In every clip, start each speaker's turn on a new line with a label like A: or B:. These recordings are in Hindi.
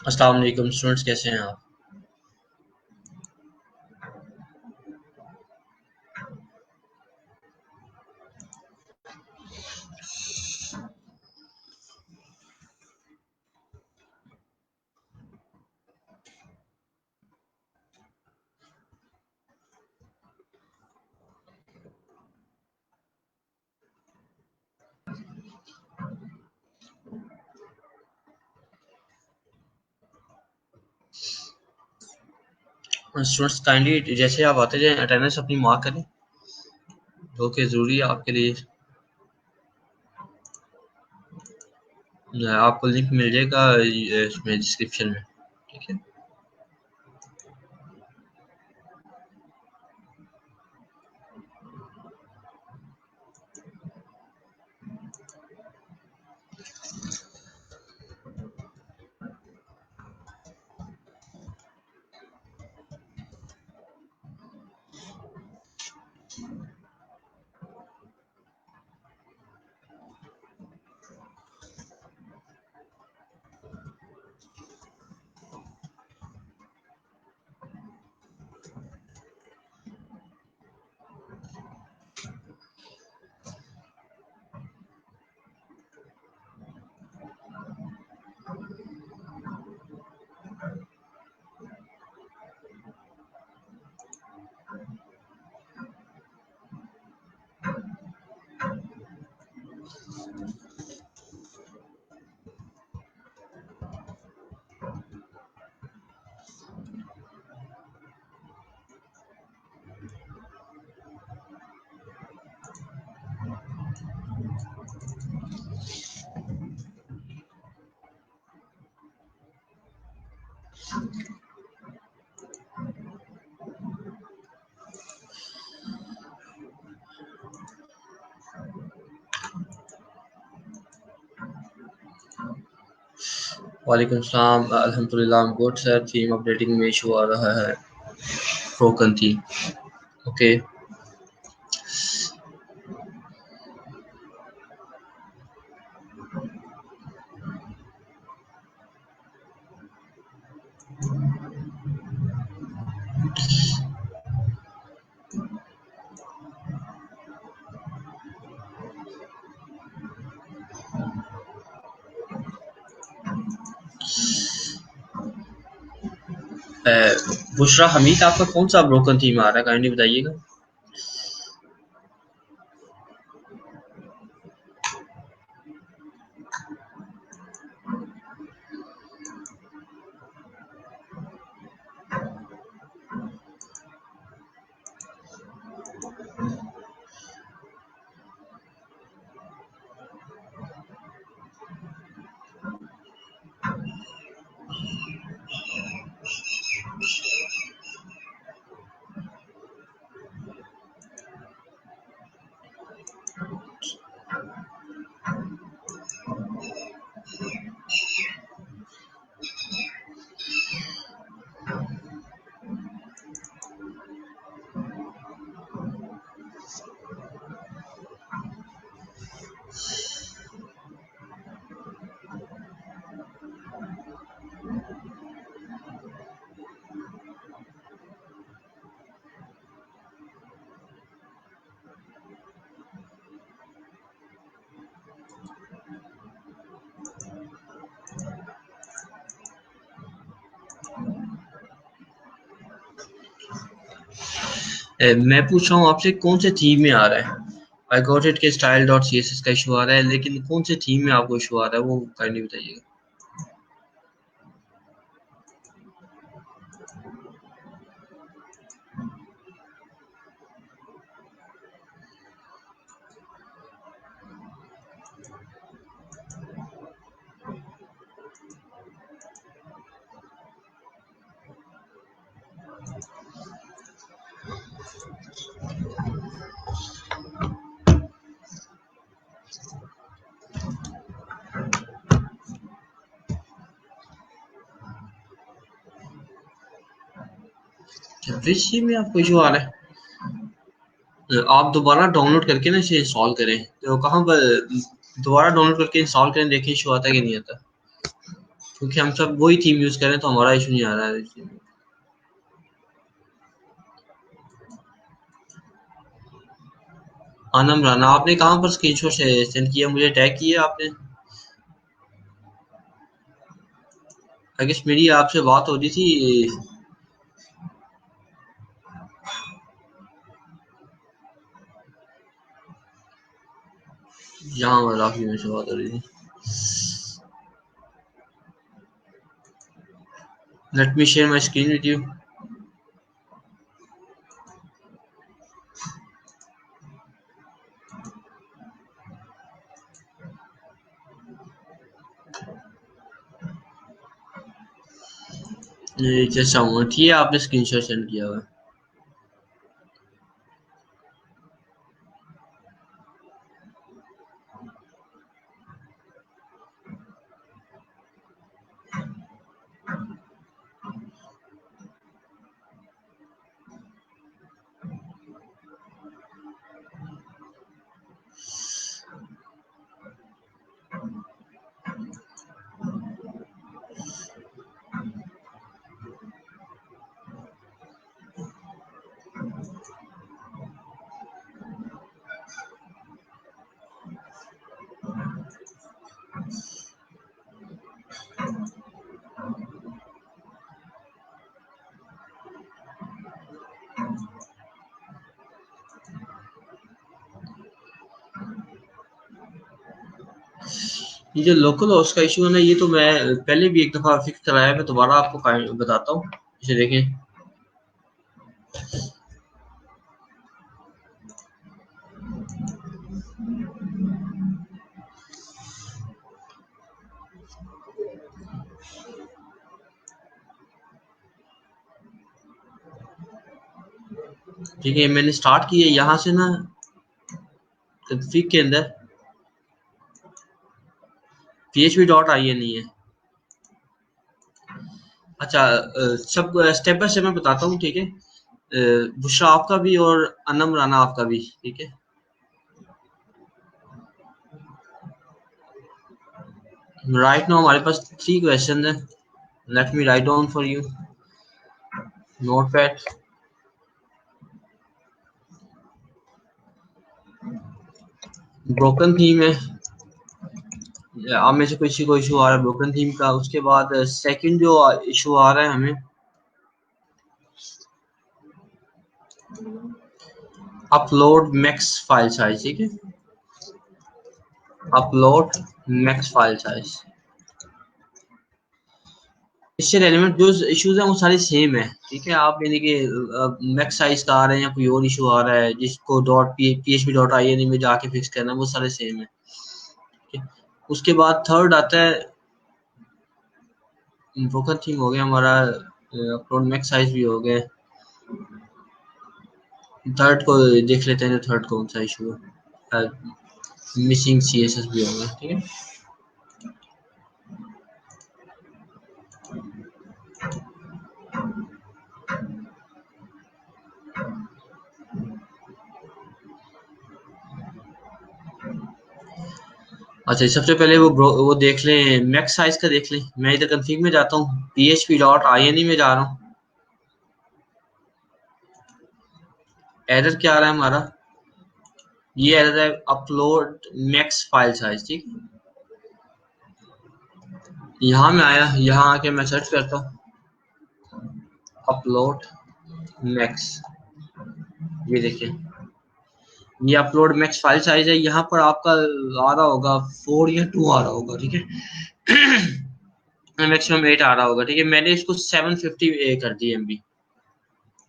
A: अस्सलाम वालेकुम स्टूडेंट्स, कैसे हैं आप? स्टूडेंट्स काइंडली जैसे आप आते जाएं अटेंडेंस अपनी मार्क करें, जो कि ज़रूरी है आपके लिए। आपको लिंक मिल जाएगा इसमें डिस्क्रिप्शन में, ठीक है। वालेकुम सलाम। अल्हम्दुलिल्लाह I'm good sir. Theme updating में इशू आ रहा है, broken theme. Okay, Bushra Hamid, आपका कौन सा ब्रोकन थीम आ रहा है, काइंडली बताइएगा। मैं पूछ रहा हूँ आपसे, कौन से थीम में आ रहा है? आई गॉट इट के style dot C S S का इशू आ रहा है, लेकिन कौन से थीम में आपको इशू आ रहा है वो काइंडली बताइएगा। विच थीम में आपको इशू आ रहा है? आप दोबारा डाउनलोड करके ना इसे इंस्टॉल करें। तो कहाँ पर दोबारा डाउनलोड करके इंस्टॉल करें, देखें इशू आता है कि नहीं आता। क्योंकि हम सब वही थीम यूज करें तो हमारा इशू नहीं आ रहा है इस चीज़ में। आनम राना, आपने कहाँ पर स्क्रीनशॉट सेंड किया, मुझे टैग किया आपने? आई गेस मेरी आपसे बात हो रही थी। यहाँ पर राफी में से बात हो रही थी। Let me share my screen with you. Just ठीक है, आपने स्क्रीनशॉट सेंड किया हुआ है। ये जो लोकल होस्ट का इशू है ना, ये तो मैं पहले भी एक दफा फिक्स कराया, मैं दोबारा आपको बताता हूँ। इसे देखें। ठीक है, मैंने स्टार्ट किया यहाँ से ना, कंफिग के अंदर php डॉट आई नहीं है। अच्छा, सब स्टेप बाय स्टेप मैं बताता हूँ, ठीक है? बुशरा आपका भी और अनम राना आपका भी, ठीक है? राइट नाउ हमारे पास 3 क्वेश्चन है। Let me write down for you, notepad. Broken theme है, आप में से किसी को इशू आ रहा है ब्रोकन थीम का। उसके बाद सेकंड जो इशू आ रहा है हमें, अपलोड मैक्स फाइल साइज, ठीक है? अपलोड मैक्स फाइल साइज, इससे रेलेवेंट जो इश्यूज हैं वो सारे सेम है, ठीक है? आप यानी कि मैक्स साइज का आ रहे हैं या कोई और इशू आ रहा है जिसको डॉट php डॉट आई में जाके फिक्स करना है, वो सारे सेम है, ठीक है? उसके बाद थर्ड आता है, ब्रोकन थीम हो गया हमारा, अपलोड मैक्स साइज भी हो गया। थर्ड को देख लेते हैं, थर्ड कौन सा इशू है। मिसिंग सीएसएस भी हो गया, ठीक है? अच्छा, सबसे पहले वो देख लें, मैक्स साइज का देख लें। मैं इधर कंफिग में जाता हूँ, php डॉट आई में जा रहा हूँ। एरर क्या आ रहा है हमारा? ये एरर है, अपलोड मैक्स फाइल साइज, ठीक है? यहाँ में आया, यहाँ आके मैं सर्च करता हूँ अपलोड मैक्स। ये देखिए, ये अपलोड मैक्स फाइल साइज है। यहाँ पर आपका आ रहा होगा 4 या 2 आ रहा होगा, ठीक है? मैक्सिमम 8 आ रहा होगा, ठीक है? मैंने इसको 750 कर दी एमबी।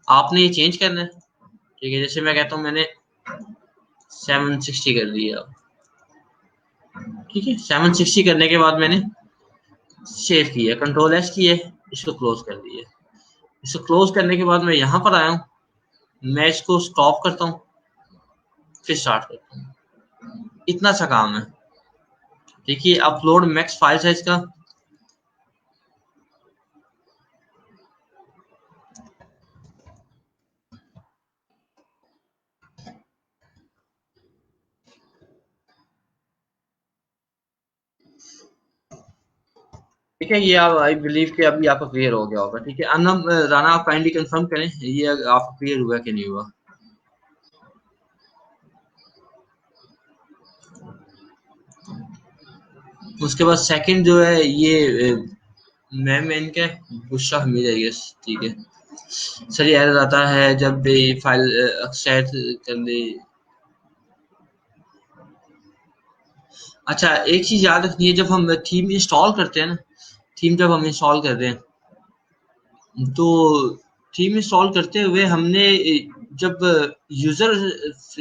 A: आपने ये चेंज करना है, ठीक है? जैसे मैं कहता हूँ मैंने 760 कर दिया, ठीक है? 760 करने के बाद मैंने सेव किया, कंट्रोल एस किए, इसको क्लोज कर दिया। इसको क्लोज करने के बाद मैं यहाँ पर आया हूँ, मैं इसको स्टॉप करता हूँ, फिर स्टार्ट करता हूँ। इतना सा काम है। देखिए, अपलोड मैक्स फाइल साइज का ठीक है, ये आप आई बिलीव कि अभी आपका क्लियर हो गया होगा। ठीक है, अनम राना, आप काइंडली कंफर्म करें ये आपका क्लियर हुआ कि नहीं हुआ। उसके बाद सेकंड जो है ये मैम इनके बुशरा हमीद है, यस ठीक है। सर ये एरर आता है जब भी फाइल एक्सट्रैक्ट कर ली। अच्छा, एक चीज याद रखनी है, जब हम थीम इंस्टॉल करते हैं ना, थीम जब हम इंस्टॉल करते हैं तो थीम इंस्टॉल करते हुए हमने जब यूजर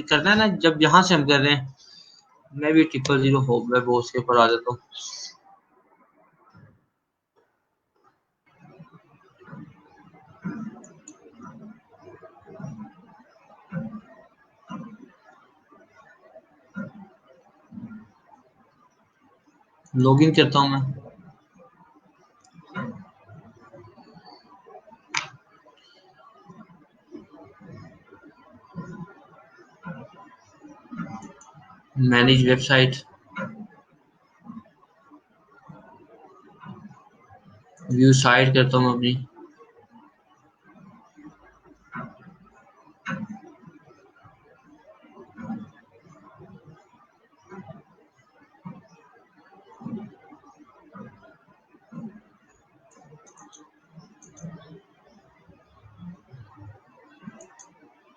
A: करना है ना, जब यहाँ से हम कर रहे हैं, मैं भी 000 हो वेब होस्ट के ऊपर आ जाता हूँ। लॉगिन करता हूँ मैं। मैनेज वेबसाइट, व्यू साइट करता हूँ अपनी।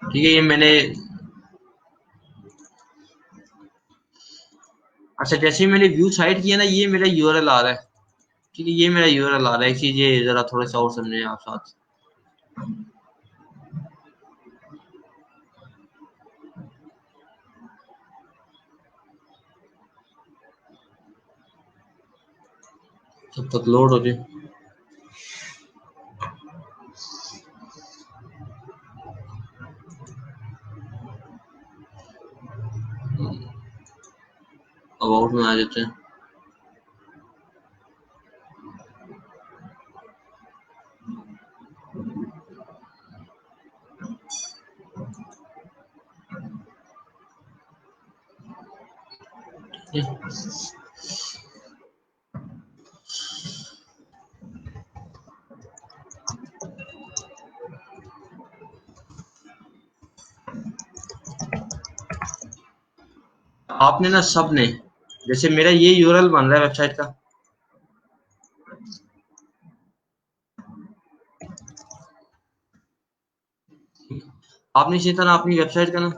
A: ठीक है, ये मैंने अच्छा जैसे ही मैंने व्यू साइट किया ना, ये मेरा यूआरएल आ रहा है। ठीक है, ये मेरा यूआरएल आ रहा है, एक चीज ये जरा थोड़ा सा और समझे आप साथ। तब तक लोड हो जाए। अबाउट में आ जाते हैं। आपने ना सब ने, जैसे मेरा ये यूआरएल बन रहा है वेबसाइट का, आपने इसी तरह अपनी वेबसाइट का ना,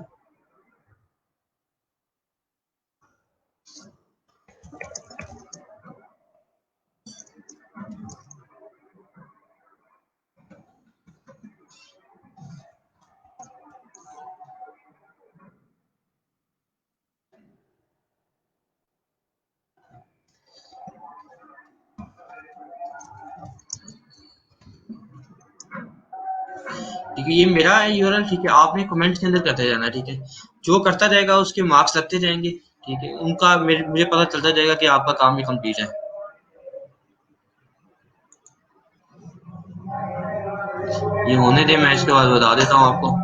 A: ठीक है, ये मेरा है यूआरएल। ठीक है, आपने कमेंट के अंदर करते जाना है। ठीक है, जो करता जाएगा उसके मार्क्स लगते जाएंगे। ठीक है, उनका मुझे पता चलता जाएगा कि आपका काम भी कंप्लीट है। ये होने दे, मैं इसके बाद बता देता हूँ आपको।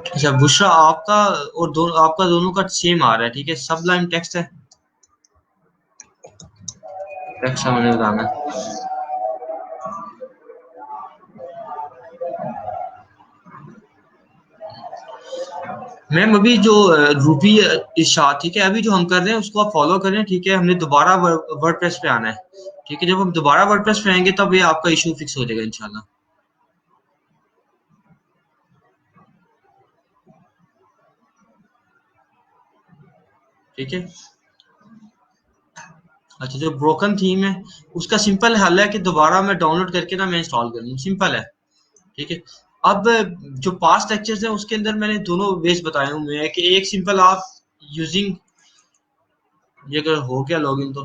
A: अच्छा बुशरा, आपका और आपका दोनों का सेम आ रहा है। ठीक है, सब लाइन टेक्स्ट है, टेक्स्ट मैंने बताना है। मैम अभी जो रूबी इशा, ठीक है, अभी जो हम कर रहे हैं उसको आप फॉलो करें। ठीक है, हमने दोबारा वर्डप्रेस पे आना है। ठीक है, जब हम दोबारा वर्डप्रेस पे आएंगे तब ये आपका इशू फिक्स हो जाएगा इंशाल्लाह। ठीक है। अच्छा, जो ब्रोकन थीम है उसका सिंपल हल है कि दोबारा मैं डाउनलोड करके ना मैं इंस्टॉल कर लूँ, सिंपल है। ठीक है, अब जो पास्ट लेक्चर्स है उसके अंदर मैंने दोनों वेज बताए हुए हैं कि एक सिंपल आप यूजिंग ये अगर हो गया लॉगिन तो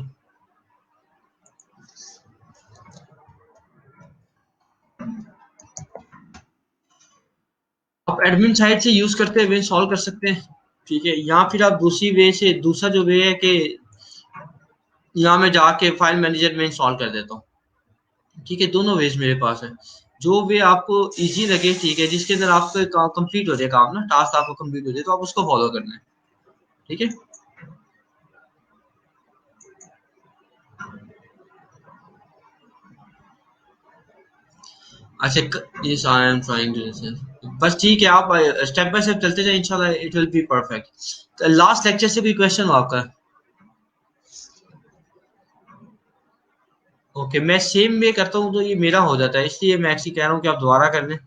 A: आप एडमिन साइड से यूज करते हुए सॉल्व कर सकते हैं, ठीक है। या फिर आप दूसरी वे से, दूसरा जो वे है कि यहाँ मैं जाके फाइल मैनेजर में इंस्टॉल कर देता हूँ, ठीक है। दोनों वेज मेरे पास है, जो वे आपको इजी लगे, ठीक है, जिसके अंदर आपको कंप्लीट हो जाए काम ना, टास्क आपको कंप्लीट हो जाए, तो आप उसको फॉलो करना है, ठीक है। अच्छा, yes I am trying to, बस ठीक है, आप स्टेप बाय स्टेप चलते जाए, इंशाल्लाह it will be perfect. Last lecture से भी क्वेश्चन हो आपका? ओके, मैं सेम वे करता हूँ तो ये मेरा हो जाता है, इसलिए मैं एक्चुअली कह रहा हूँ कि आप दोबारा कर लें।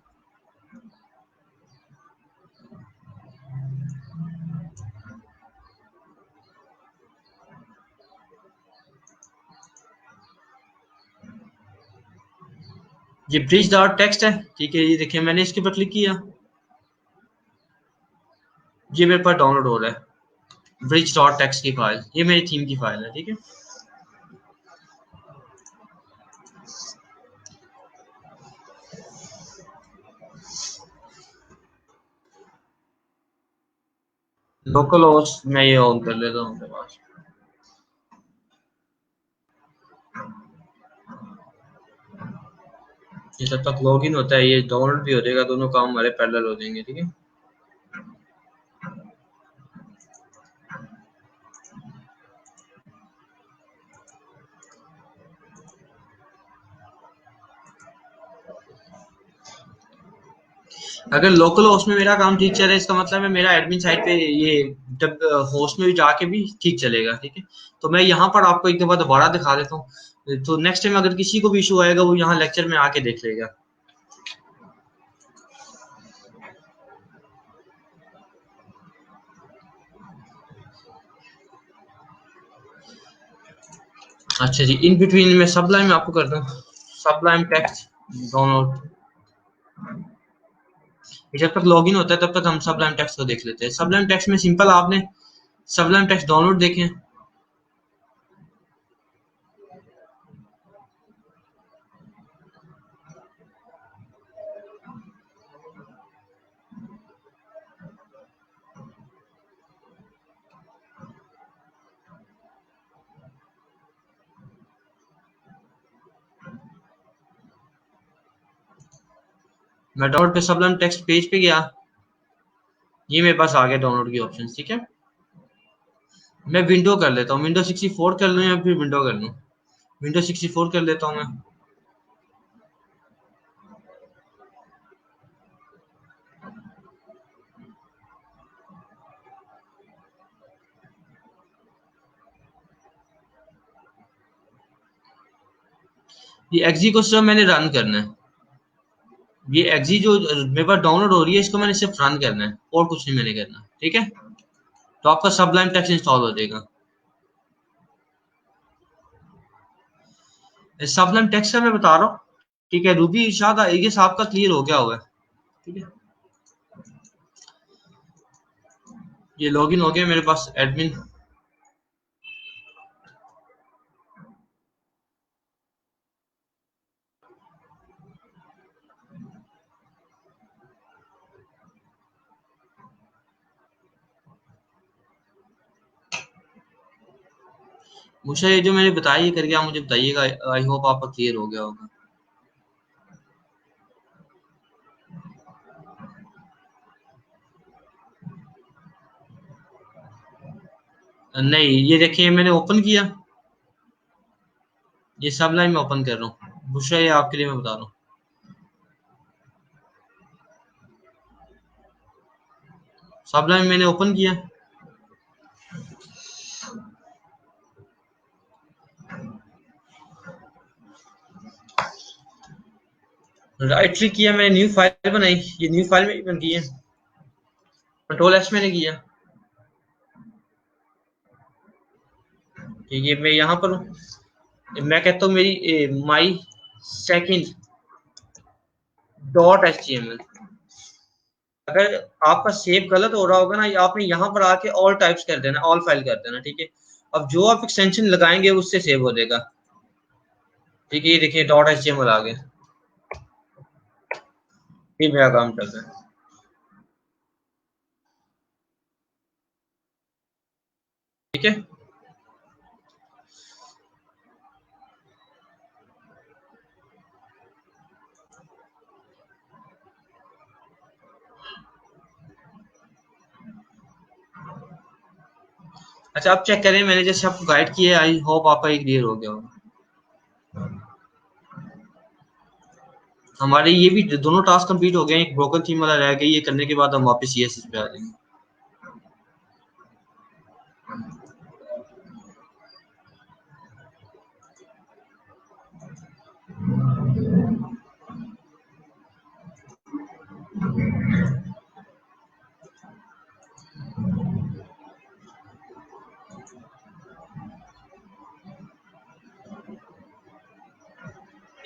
A: ये ब्रिज डॉट टेक्स्ट है, ठीक है, ये देखिए मैंने इसके ऊपर क्लिक किया, ये मेरे पास डाउनलोड हो रहा है ब्रिज डॉट टेक्स्ट की फाइल, ये मेरी थीम की फाइल है, ठीक है। लोकल होस्ट मैं ये ऑन कर लेता हूँ अपने पास। ये जब तक लॉगिन होता है ये डाउनलोड भी हो जाएगा, दोनों काम हमारे पैरेलल हो जाएंगे, ठीक है। अगर लोकल होस्ट में मेरा काम ठीक चले, इसका मतलब है मेरा एडमिन साइट पे ये जब होस्ट में भी जाके भी ठीक चलेगा, ठीक है। तो मैं यहाँ पर आपको एक दफा दोबारा दिखा देता हूँ, तो नेक्स्ट टाइम अगर किसी को भी इशू आएगा वो यहाँ लेक्चर में आके देख लेगा। अच्छा जी, इन बिटवीन में सबलाइन आपको कर दूं, सबलाइन टेक्स्ट डाउनलोड। जब तक लॉगिन होता है तब तक हम सबलाइन टेक्स्ट को देख लेते हैं। सबलाइन टेक्स्ट में सिंपल आपने सबलाइन टेक्स्ट डाउनलोड देखें, मैं डाउनलोड पे सबलाइन टेक्स्ट पेज पे गया, ये मेरे पास आ गया डाउनलोड की ऑप्शन, ठीक है। मैं विंडो कर लेता हूँ, विंडो 64 कर लूँ या फिर विंडो कर लूँ, विंडो 64 कर लेता हूँ मैं। ये एक्जी को सिर्फ मैंने रन करना है, ये एक्जी जो मेरे पास डाउनलोड हो रही है इसको मैंने सिर्फ रन करना है और कुछ नहीं मैंने करना, ठीक है। तो आपका सबलाइन टेक्स्ट इंस्टॉल हो जाएगा। सबलाइन टेक्स्ट का मैं बता रहा हूँ, ठीक है। रूबी इरशाद ये आपका क्लियर हो गया हुआ है, ठीक है। ये लॉगिन हो गया मेरे पास एडमिन। मुझे ये जो मैंने बताया ये करके आप मुझे बताइएगा, आई होप आपका क्लियर हो गया होगा। नहीं, ये देखिए मैंने ओपन किया, ये सब लाइन में ओपन कर रहा हूँ, बुशरा ये आपके लिए मैं बता रहा हूँ। सब लाइन मैंने ओपन किया, राइट क्लिक किया, मैंने न्यू फाइल बनाई, ये न्यू फाइल में बन गई है, कंट्रोल एस मैंने किया, ठीक है। मैं यहाँ पर हूँ, मैं कहता हूँ मेरी my second dot H T M L. अगर आपका सेव गलत हो रहा होगा ना, आपने यहाँ पर आके ऑल टाइप्स कर देना, ऑल फाइल कर देना, ठीक है। अब जो आप एक्सटेंशन लगाएंगे उससे सेव हो जाएगा। ठीक है, ये देखिए डॉट एचटीएमएल आ गया, ये मेरा काम चल रहा है। ठीक है, अच्छा आप चेक करें, मैंने जैसे आपको गाइड किया, आई होप आपका ये क्लियर हो गया होगा। हमारे ये भी दोनों टास्क कंप्लीट हो गए, एक ब्रोकन थीम वाला रह गया, ये करने के बाद हम वापस सीएसएस पे आ जाएंगे।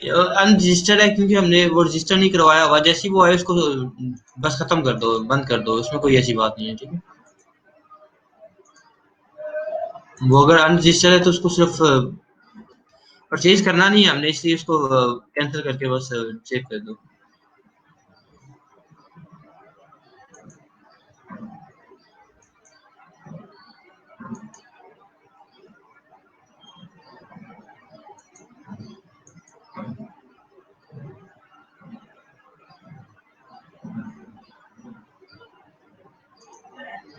A: अनरजिस्टर्ड है क्योंकि हमने वो रजिस्टर नहीं करवाया हुआ, जैसे ही वो है उसको बस खत्म कर दो, बंद कर दो, उसमें कोई ऐसी बात नहीं है। ठीक है, वो अगर अनरजिस्टर्ड है तो उसको सिर्फ परचेज करना नहीं है हमने, इसलिए उसको कैंसिल करके बस चेक कर दो।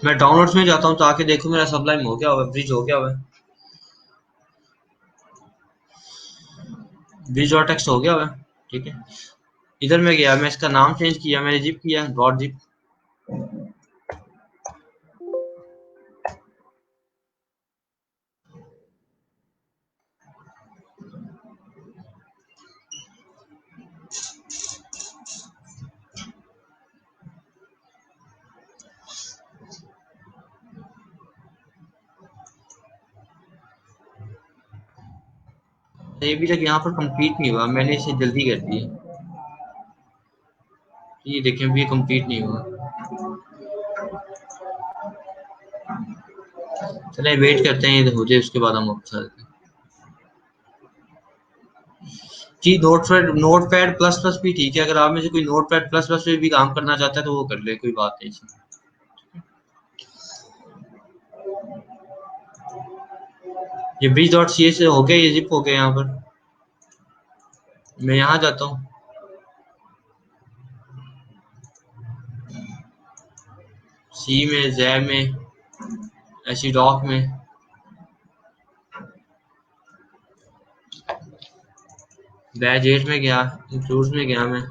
A: मैं डाउनलोड्स में जाता हूँ ताकि देखो मेरा सबलाइम हो गया हुआ है, ब्रिज हो गया हुआ है, ब्रिज और टेक्स्ट हो गया हुआ है। ठीक है, इधर में गया, मैं इसका नाम चेंज किया, मैंने जिप किया डॉट जिप। ये भी तक यहाँ पर कंप्लीट नहीं हुआ, मैंने इसे जल्दी कर दिया, ये देखें अभी कंप्लीट नहीं हुआ। चले वेट करते हैं ये हो जाए, उसके बाद हम वापस आ जाते हैं। जी नोट पैड प्लस प्लस भी ठीक है, अगर आप में से कोई नोट पैड प्लस प्लस पे भी काम करना चाहता है तो वो कर ले, कोई बात नहीं इसमें। ये ब्रिज डॉट सी से हो गया, ये जिप हो गया यहाँ पर। मैं यहाँ जाता हूँ, सी में, जै में, ऐसी डॉक में, बैच 8 में गया, इंक्लूड्स में गया मैं,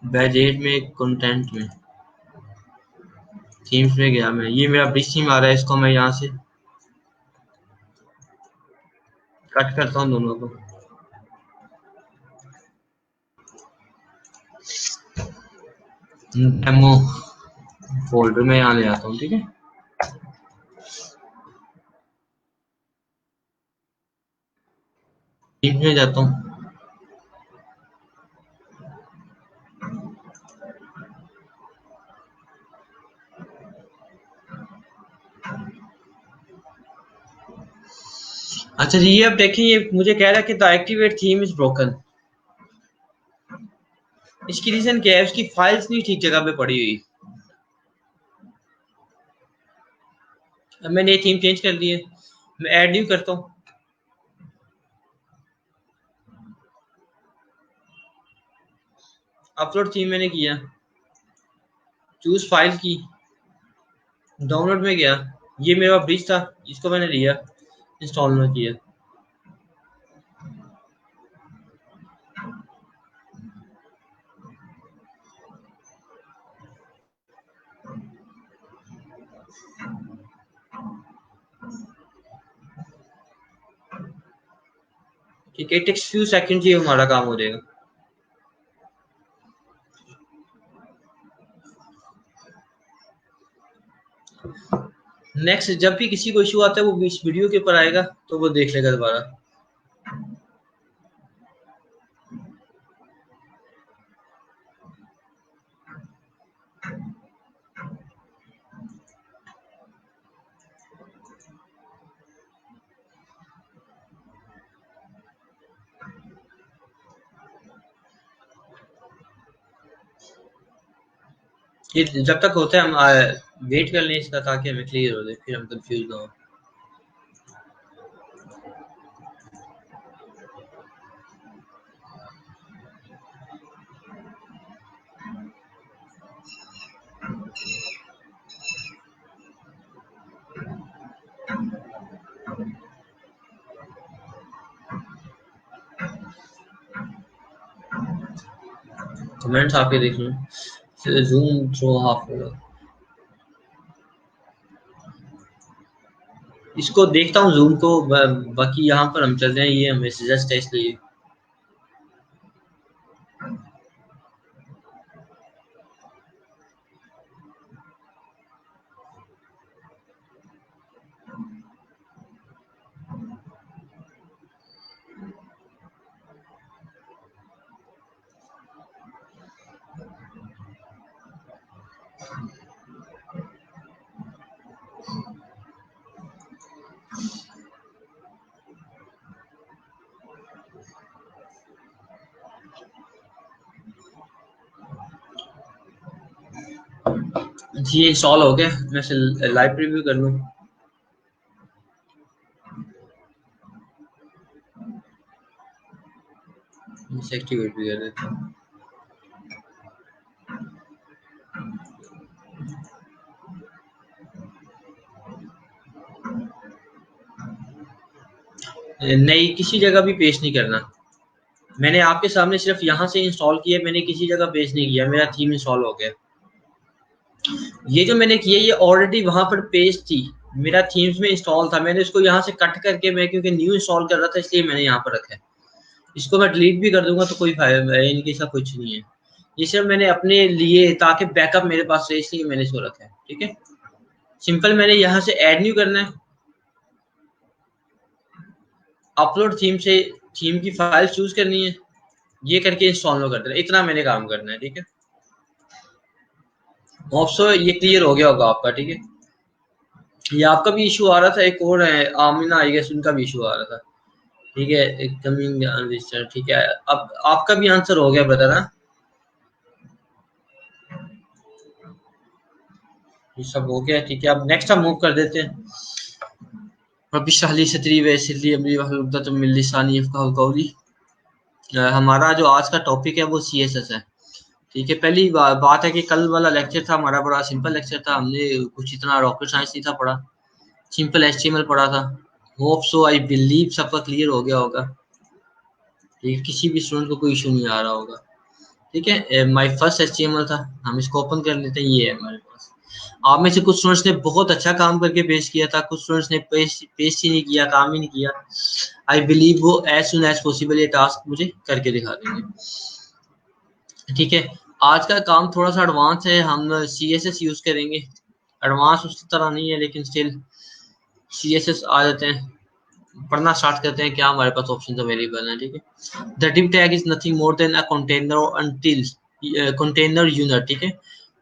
A: बैच 8 में कंटेंट में, थीम्स में गया मैं, ये मेरा ब्रिज थीम आ रहा है, इसको मैं यहाँ से कट करता हूँ दोनों को। डेमो फोल्डर में यहाँ ले आता हूँ। ठीक है, थीम्स में जाता हूँ। अच्छा जी, ये अब देखिए, ये मुझे कह रहा है कि the activate theme is broken. इसकी रीजन क्या है? उसकी फाइल्स नहीं ठीक जगह पे पड़ी हुई। अब मैंने ये थीम चेंज कर दी है, मैं ऐड न्यू करता हूँ। अपलोड थीम मैंने किया, चूज फाइल की, डाउनलोड में गया, ये मेरा ब्रिज था, इसको मैंने लिया, इंस्टॉल में किया। ठीक है, टेक्स फ्यू सेकंड ही हमारा काम हो जाएगा। नेक्स्ट जब भी किसी को इशू आता है वो इस वीडियो के ऊपर आएगा, तो वो देख लेगा दोबारा। ये जब तक होता है हम वेट कर लें इसका, ताकि हमें क्लियर हो जाए, फिर हम कंफ्यूज ना हो। कमेंट्स आपके देख लूं। जूम थ्रो हाफ होगा, इसको देखता हूँ जूम को। बाकी यहाँ पर हम चल रहे हैं, ये हमें सजेस्ट है इसलिए। जी इंस्टॉल हो गया, मैं इसे लाइव प्रीव्यू कर लूँ। इसे एक्टिवेट भी कर देता हूँ। नहीं, किसी जगह भी पेस्ट नहीं करना। मैंने आपके सामने सिर्फ यहाँ से इंस्टॉल किया, मैंने किसी जगह पेस्ट नहीं किया, मेरा थीम इंस्टॉल हो गया। ये जो मैंने किया ये ऑलरेडी वहां पर पेस्ट थी, मेरा थीम्स में इंस्टॉल था। मैंने इसको यहाँ से कट करके, मैं क्योंकि न्यू इंस्टॉल कर रहा था इसलिए मैंने यहाँ पर रखा है। इसको मैं डिलीट भी कर दूंगा तो कोई फायदा, इनके साथ कुछ नहीं है। ये सिर्फ मैंने अपने लिए, ताकि बैकअप मेरे पास रहे, इसलिए मैंने इसको रखा है। ठीक है, सिंपल मैंने यहाँ से ऐड न्यू करना है, अपलोड थीम से थीम की फाइल चूज करनी है, ये करके इंस्टॉल कर देना, इतना मैंने काम करना है। ठीक है, होप सो ये क्लियर हो गया होगा आपका। ठीक है, ये आपका भी इशू आ रहा था, एक और है आमिना आई गेस, उनका भी इशू आ रहा था। ठीक है, कमिंग अनरजिस्टर्ड। ठीक है, अब आपका भी आंसर हो गया ब्रदर। हाँ, ये सब हो गया। ठीक है, अब नेक्स्ट हम मूव कर देते हैं। रब्बी इश्रह ली सदरी वयस्सिर ली अमरी वहलुल उक़दतम मिन लिसानी यफ़क़हू क़ौली। हमारा जो आज का टॉपिक है वो सीएसएस है। ठीक है, पहली बात है कि कल वाला लेक्चर था हमारा, बड़ा सिंपल लेक्चर था, हमने कुछ इतना रॉकेट साइंस नहीं था पढ़ा, सिंपल एचटीएमएल पढ़ा था। होप सो आई बिलीव सबका क्लियर हो गया होगा। ठीक है, किसी भी स्टूडेंट को कोई इशू नहीं आ रहा होगा। ठीक है, माय फर्स्ट एचटीएमएल था, हम इसको ओपन कर लेते हैं। ये है हमारे पास। आप में से कुछ स्टूडेंट्स ने बहुत अच्छा काम करके पेश किया था, कुछ स्टूडेंट्स ने पेश ही नहीं किया, काम ही नहीं किया। आई बिलीव वो एज सुन एज पॉसिबल ये टास्क मुझे करके दिखा देंगे। ठीक है, आज का काम थोड़ा सा एडवांस है, हम सीएसएस यूज करेंगे। एडवांस उस तरह नहीं है, लेकिन स्टिल सीएसएस आ जाते हैं, पढ़ना स्टार्ट करते हैं। क्या हमारे पास ऑप्शन अवेलेबल हैं। ठीक है, the div tag is nothing more than a container until container unit. ठीक है,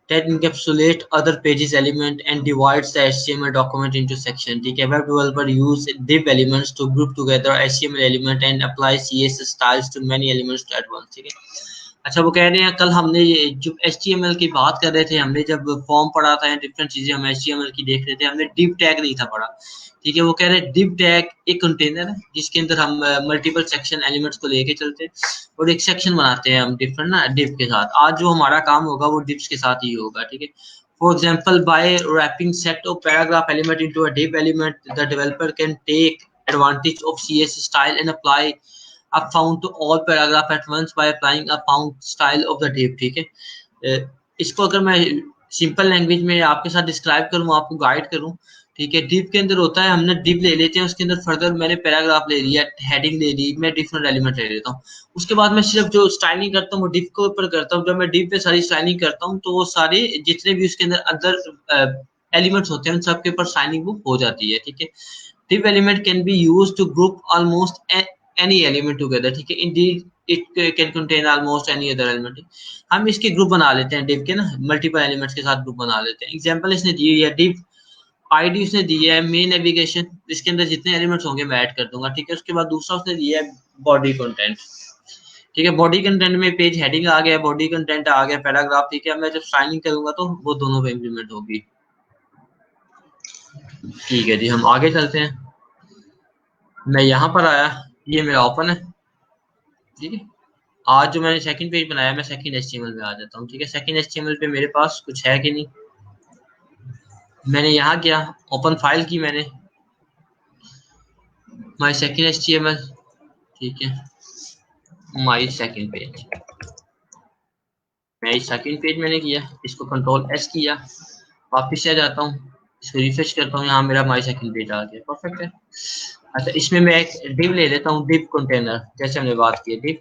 A: that encapsulate other pages element and divides the HTML document into section. ठीक है, web developer use div elements to group together HTML element and apply CSS styles to many elements at once. ठीक है, अच्छा वो कह रहे हैं कल हमने ये जो HTML की बात कर रहे थे, हमने जब फॉर्म पढ़ा था, डिफरेंट चीजें हम HTML की देख रहे थे, हमने div tag नहीं था पढ़ा। ठीक है, वो कह रहे हैं div tag एक कंटेनर है जिसके अंदर हम मल्टीपल सेक्शन एलिमेंट्स को लेके चलते हैं और एक सेक्शन बनाते हैं हम डिफरेंट ना div के साथ। आज जो हमारा काम होगा वो divs के साथ ही होगा। ठीक है, for example by wrapping set of paragraph element into a div element, the developer can take advantage of CSS style and apply a found to all paragraph at once by applying a found style of the div। ठीक है, इसको अगर मैं सिंपल लैंग्वेज में आपके साथ डिस्क्राइब करूँ, आपको गाइड करूँ। ठीक है, डिव के अंदर होता है, हमने डिव ले लेते हैं, उसके अंदर फर्दर मैंने पैराग्राफ ले लिया, हेडिंग ले ली, मैं डिफरेंट एलिमेंट ले लेता हूँ। उसके बाद मैं सिर्फ जो स्टाइलिंग करता हूँ वो डिव के ऊपर करता हूँ। जब मैं डिव पे सारी स्टाइलिंग करता हूँ तो वो सारे जितने भी उसके अंदर अदर एलिमेंट्स होते हैं उन सबके ऊपर स्टाइलिंग वो हो जाती है। ठीक है, div element can be used to group almost any element together। ठीक है, indeed it can contain almost any other element। हम इसके ग्रुप बना लेते हैं div के ना, मल्टीपल एलिमेंट्स के साथ ग्रुप बना लेते हैं। एग्जांपल इसने दी है div आईडी, उसने दी है मेन नेविगेशन, इसके अंदर जितने एलिमेंट्स होंगे मैं ऐड कर दूंगा। ठीक है, उसके बाद दूसरा उसने दिया है बॉडी कंटेंट। ठीक है, बॉडी कंटेंट में पेज हेडिंग आ गया, बॉडी कंटेंट आ गया, पैराग्राफ, ठीक है। मैं जब स्टाइलिंग करूंगा तो वो दोनों पे इम्प्लीमेंट होगी। ठीक है जी, हम आगे चलते हैं। मैं यहाँ पर आया, ये मेरा ओपन है, ठीक है। आज जो मैंने सेकंड पेज बनाया, मैं सेकंड एचटीएमएल में आ जाता हूँ, ठीक है। सेकंड एचटीएमएल पे मेरे पास कुछ है कि नहीं, मैंने यहाँ किया, ओपन फाइल की मैंने, माई सेकंड एचटीएमएल, ठीक है, माई सेकंड पेज, मैं सेकंड पेज मैंने किया, इसको कंट्रोल एस किया, वापिस से जाता हूँ, इसको रिफ्रेश करता हूँ, यहाँ मेरा माई सेकंड पेज आ गया, परफेक्ट है। अच्छा, इसमें मैं एक डिव ले लेता हूँ, डिव कंटेनर, जैसे हमने बात की डिव,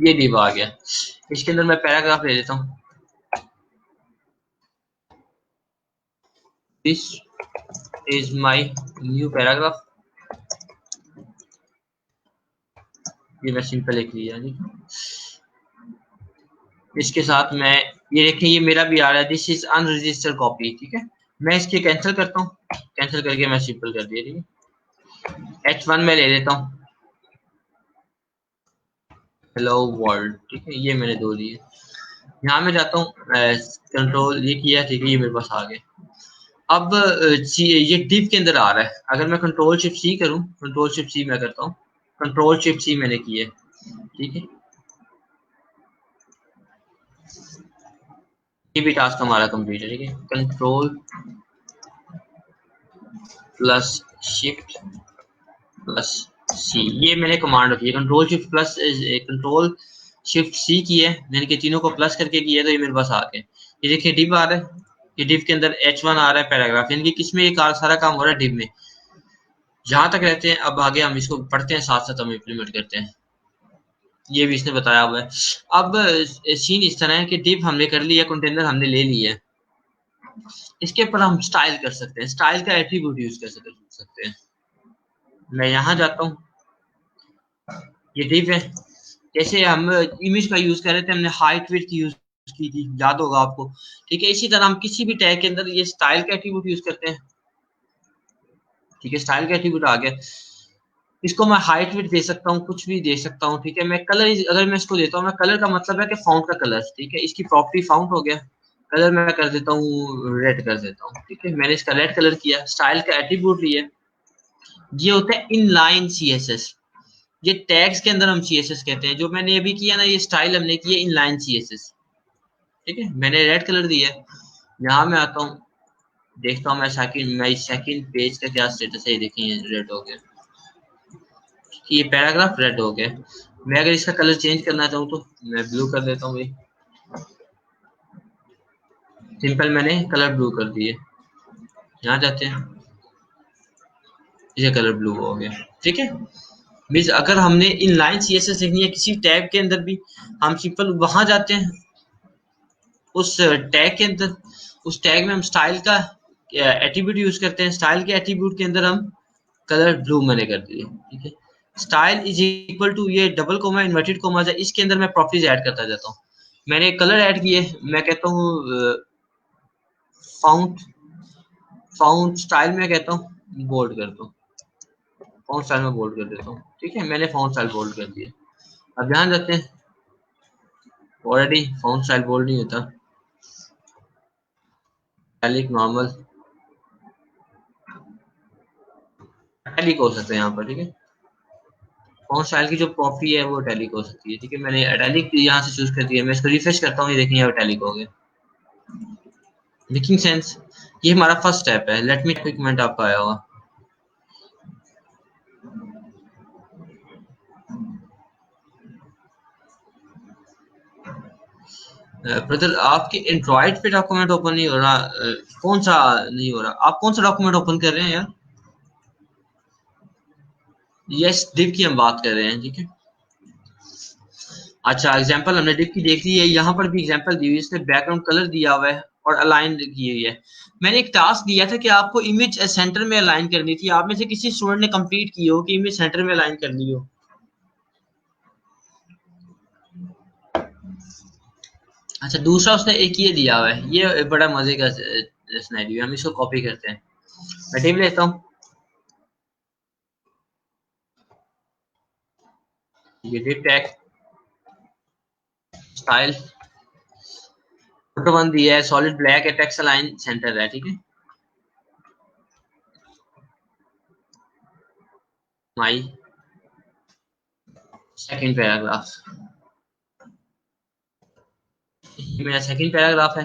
A: ये डिव आ गया। इसके अंदर मैं पैराग्राफ ले लेता हूँ, this is my new paragraph, ये मैं सिंपल लिख लिया जी। इसके साथ मैं, ये देखें, ये मेरा भी आ रहा है, दिस इज अनरजिस्टर्ड कॉपी, ठीक है। मैं इसके कैंसिल करता हूँ, कैंसिल करके मैं सिंपल कर दिया, ठीक है। H1 में ले लेता हूँ, हेलो वर्ल्ड, ठीक है, ये मैंने दो दिए। यहाँ में जाता हूँ, कंट्रोल ये किया, ठीक है, ये मेरे पास आ गया। अब ये डिव के अंदर आ रहा है, अगर मैं कंट्रोल शिफ्ट सी करूँ, कंट्रोल शिफ्ट सी मैं करता हूँ, कंट्रोल शिफ्ट सी मैंने किया, ठीक है। ये भी टास्क हमारा कंप्लीट है, ठीक है। Control plus shift plus C, ये मैंने कमांड रखी है, control shift plus control shift C की है मैंने, कि तीनों को प्लस करके किया, तो ये मेरे पास आ गया। ये देखिए डिव आ रहा है, ये डिव के अंदर H1 आ रहा है पैराग्राफ, यानी कि किसमें ये सारा काम हो रहा है, डिव में। जहां तक रहते हैं, अब आगे हम इसको पढ़ते हैं, साथ साथ हम इम्प्लीमेंट करते हैं, ये भी इसने बताया हुआ है। अब सीन इस तरह है कि डिव हमने कर लिया, कंटेनर हमने ले लिया है, इसके ऊपर हम स्टाइल कर सकते हैं, स्टाइल का एट्रीब्यूट यूज कर सकते हैं। मैं यहाँ जाता हूँ, ये डिव है, जैसे हम इमेज का यूज कर रहे थे, हमने हाइट विड्थ की यूज की थी, याद होगा आपको, ठीक है। इसी तरह हम किसी भी टैग के अंदर ये स्टाइल का एट्रीब्यूट यूज करते हैं, ठीक है। स्टाइल का एट्रीब्यूट आ गया, इसको मैं हाइट विड्थ दे सकता हूँ, कुछ भी दे सकता हूँ, ठीक है। मैं कलर, अगर मैं इसको देता हूँ, मैं कलर का मतलब है कि फाउंट का कलर, ठीक है, इसकी प्रॉपर्टी फाउंट हो गया, कलर मैं कर देता हूँ रेड कर देता हूँ, ठीक है। मैंने इसका रेड कलर किया, स्टाइल का एट्रीब्यूट लिया, ये होता है इनलाइन सीएसएस, ये टैग्स के अंदर हम सीएसएस कहते हैं। जो मैंने अभी किया ना, ये स्टाइल हमने किया इनलाइन सीएसएस, ठीक है। मैंने रेड कलर दिया, यहाँ मैं आता हूँ, देखता हूँ मैं सेकंड पेज का क्या स्टेटस है, ये देखिए रेड हो गया, ये पैराग्राफ रेड हो गया। मैं अगर इसका कलर चेंज करना चाहूँ तो मैं ब्लू कर देता हूँ, सिंपल मैंने कलर ब्लू कर दिए। यहाँ जाते हैं, ये कलर ब्लू हो गया, ठीक है। मीन्स अगर हमने इनलाइन सीएसएस लिखनी है किसी टैग के अंदर भी, हम सिंपल वहां जाते हैं, उस टैग के अंदर, उस टैग में हम स्टाइल का एट्रीब्यूट यूज करते हैं, स्टाइल के एट्रीब्यूट के अंदर हम कलर ब्लू मैंने कर दिए, ठीक है। स्टाइल इज इक्वल टू, ये डबल कोमा इन्वर्टेड कोमा है, इसके अंदर मैं प्रॉपर्टीज ऐड करता जाता हूँ। मैंने कलर ऐड किए, मैं कहता हूँ फाउंट, फाउंट स्टाइल में कहता हूँ बोल्ड कर दो, फाउंट स्टाइल में बोल्ड कर देता हूँ, ठीक है। मैंने फाउंट स्टाइल बोल्ड कर दिया। अब ध्यान जाते हैं, ऑलरेडी फाउंट स्टाइल बोल्ड नहीं होता, इटैलिक नॉर्मल इटैलिक हो सकता है यहाँ पर, ठीक है। फाउंट स्टाइल की जो प्रॉपर्टी है वो इटैलिक हो सकती है, ठीक है। मैंने इटैलिक यहाँ से चूज कर दिया, मैं इसको रिफ्रेश करता हूँ, ये देखिए यहाँ इटैलिक हो गया, मेकिंग सेंस। ये हमारा फर्स्ट स्टेप है। लेट मी क्विक कमेंट आपका आया होगा, ब्रदर आपके एंड्रॉइड पे डॉक्यूमेंट ओपन नहीं हो रहा, कौन सा नहीं हो रहा, आप कौन सा डॉक्यूमेंट ओपन कर रहे हैं यार? यस, डिव की हम बात कर रहे हैं, ठीक है। अच्छा, एग्जांपल हमने डिव की देख ली है, यहाँ पर भी एग्जांपल दी हुई है, इसने बैकग्राउंड कलर दिया हुआ है और अलाइन की हुई है। मैंने एक टास्क दिया था कि आपको इमेज सेंटर में अलाइन करनी थी, आप में से किसी स्टूडेंट ने कंप्लीट की हो कि इमेज सेंटर में अलाइन करनी हो? अच्छा, दूसरा उसने एक ये दिया हुआ है, ये बड़ा मजे का सिनेरियो है, हम इसको कॉपी करते हैं। मैं डिव लेता हूँ, ये div tag style photo one दिया है, सॉलिड ब्लैक है, टेक्स्ट लाइन सेंटर है, ठीक है। माई सेकंड पैराग्राफ, मेरा सेकंड पैराग्राफ है।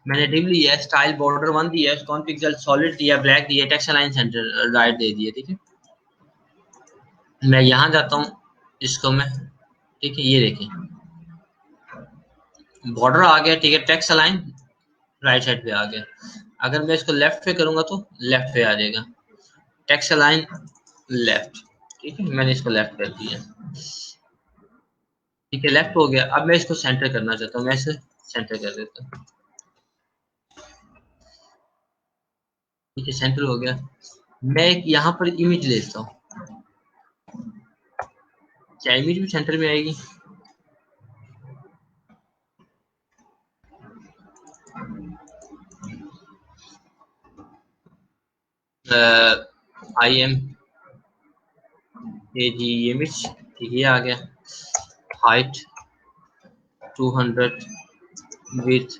A: मैंने डिव लिया है, स्टाइल बॉर्डर वन दिया है, कौन पिक्सल सॉलिड दिया, ब्लैक दिया, text line centre right they दिए, ठीक है। मैं यहाँ जाता हूँ, इसको मैं, ठीक है, ये देखें बॉर्डर आ गया, ठीक है, टेक्स्ट लाइन राइट साइड पे आ गया। अगर मैं इसको लेफ्ट पे करूंगा तो लेफ्ट पे आ जाएगा, टेक्स्ट लाइन लेफ्ट, ठीक है। मैंने इसको लेफ्ट कर दिया, ठीक है, लेफ्ट हो गया। अब मैं इसको सेंटर करना चाहता हूँ, मैं इसे सेंटर कर देता हूँ, ठीक है, सेंटर हो गया। मैं एक यहाँ पर इमेज लेता हूँ, क्या इमेज भी सेंटर में आएगी? I M A ji image, ठीक है, आ गया। हाइट 200 विथ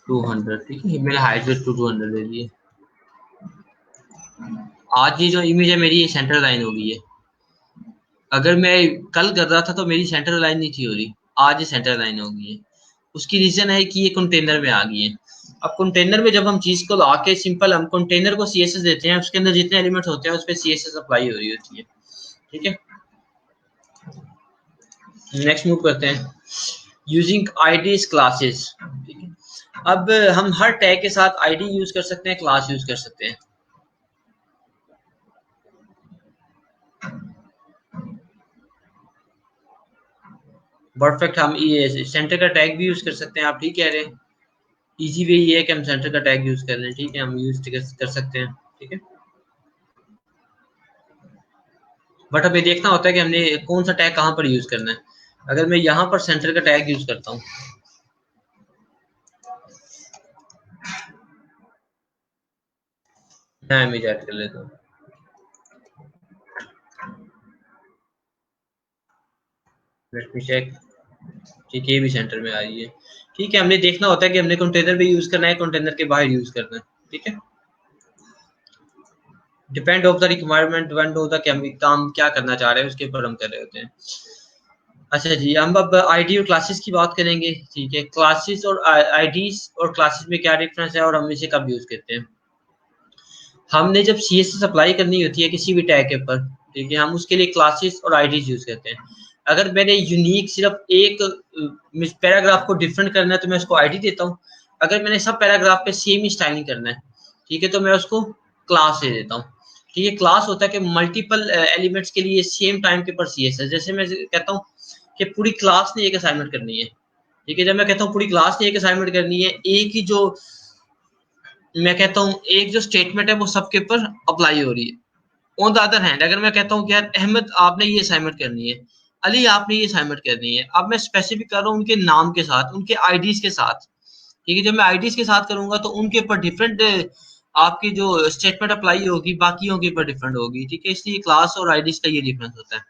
A: 200, ठीक है, मैंने हाइट विथ 200 ले लिए। आज ये जो इमेज है मेरी, ये सेंटर लाइन हो गई है। अगर मैं कल कर रहा था तो मेरी सेंटर लाइन नहीं थी हो रही, आज ये सेंटर लाइन हो गई है। उसकी रीजन है कि ये कंटेनर में आ गई है। अब कंटेनर में जब हम चीज को लाके सिंपल हम कंटेनर को सीएसएस देते हैं, उसके अंदर जितने एलिमेंट्स होते हैं उस पर सीएसएस अप्लाई हो रही होती है, ठीक है। नेक्स्ट मूव करते हैं, यूजिंग आईडीज क्लासेस, ठीक है। अब हम हर टैग के साथ आईडी यूज कर सकते हैं, क्लास यूज कर सकते हैं। परफेक्ट, हम ये सेंटर का टैग भी यूज कर सकते हैं, आप ठीक कह रहे हैं। इजी वे ये है कि हम सेंटर का टैग यूज कर लें, ठीक है, हम यूज कर सकते हैं, ठीक है। बट हमें देखना होता है कि हमने कौन सा टैग कहाँ पर यूज करना है। अगर मैं यहाँ पर सेंटर का टैग यूज करता हूँ, मैं इमेज ऐड कर लेता हूँ, लेट मी चेक, ठीक है, ये भी सेंटर में आ रही है, ठीक है। हमने देखना होता है कि हमने कंटेनर भी यूज करना है, कंटेनर के बाहर यूज करना है, ठीक है। Depend of the requirement, depend of the काम क्या करना चाह रहे हैं उसके ऊपर हम कर रहे होते हैं। अच्छा जी, हम अब आईडी और क्लासेस की बात करेंगे, ठीक है। क्लासेस और आईडीज और क्लासेस में क्या डिफरेंस है और हम इसे कब यूज करते हैं। हमने जब सीएसएस अप्लाई करनी होती है किसी भी टैग के ऊपर, ठीक है, हम उसके लिए क्लासेस और आईडीज यूज करते हैं। अगर मैंने यूनिक सिर्फ एक पैराग्राफ को डिफरेंट करना है तो मैं उसको आईडी देता हूँ। अगर मैंने सब पैराग्राफ पे सेम ही स्टाइलिंग करना है, ठीक है, तो मैं उसको क्लास दे देता हूँ, ठीक है। क्लास होता है कि मल्टीपल एलिमेंट्स के लिए सेम टाइम के ऊपर सीएसएस, जैसे मैं कहता हूँ कि पूरी क्लास ने एक असाइनमेंट करनी है, ठीक है। जब मैं कहता हूँ पूरी क्लास ने एक असाइनमेंट करनी है, एक ही जो मैं कहता हूँ एक जो स्टेटमेंट है वो सबके ऊपर अप्लाई हो रही है। ऑन द अदर हैंड अगर मैं कहता हूँ कि यार अहमद आपने ये असाइनमेंट करनी है, अली आपने ये असाइनमेंट करनी है, अब मैं स्पेसिफिक कर रहा हूँ उनके नाम के साथ, उनके आईडीज के साथ, ठीक है। जब मैं आईडीज के साथ करूंगा तो उनके ऊपर डिफरेंट आपकी जो स्टेटमेंट अप्लाई होगी, बाकियों के ऊपर डिफरेंट होगी, ठीक है। इसलिए क्लास और आईडीज का ये डिफरेंस होता है।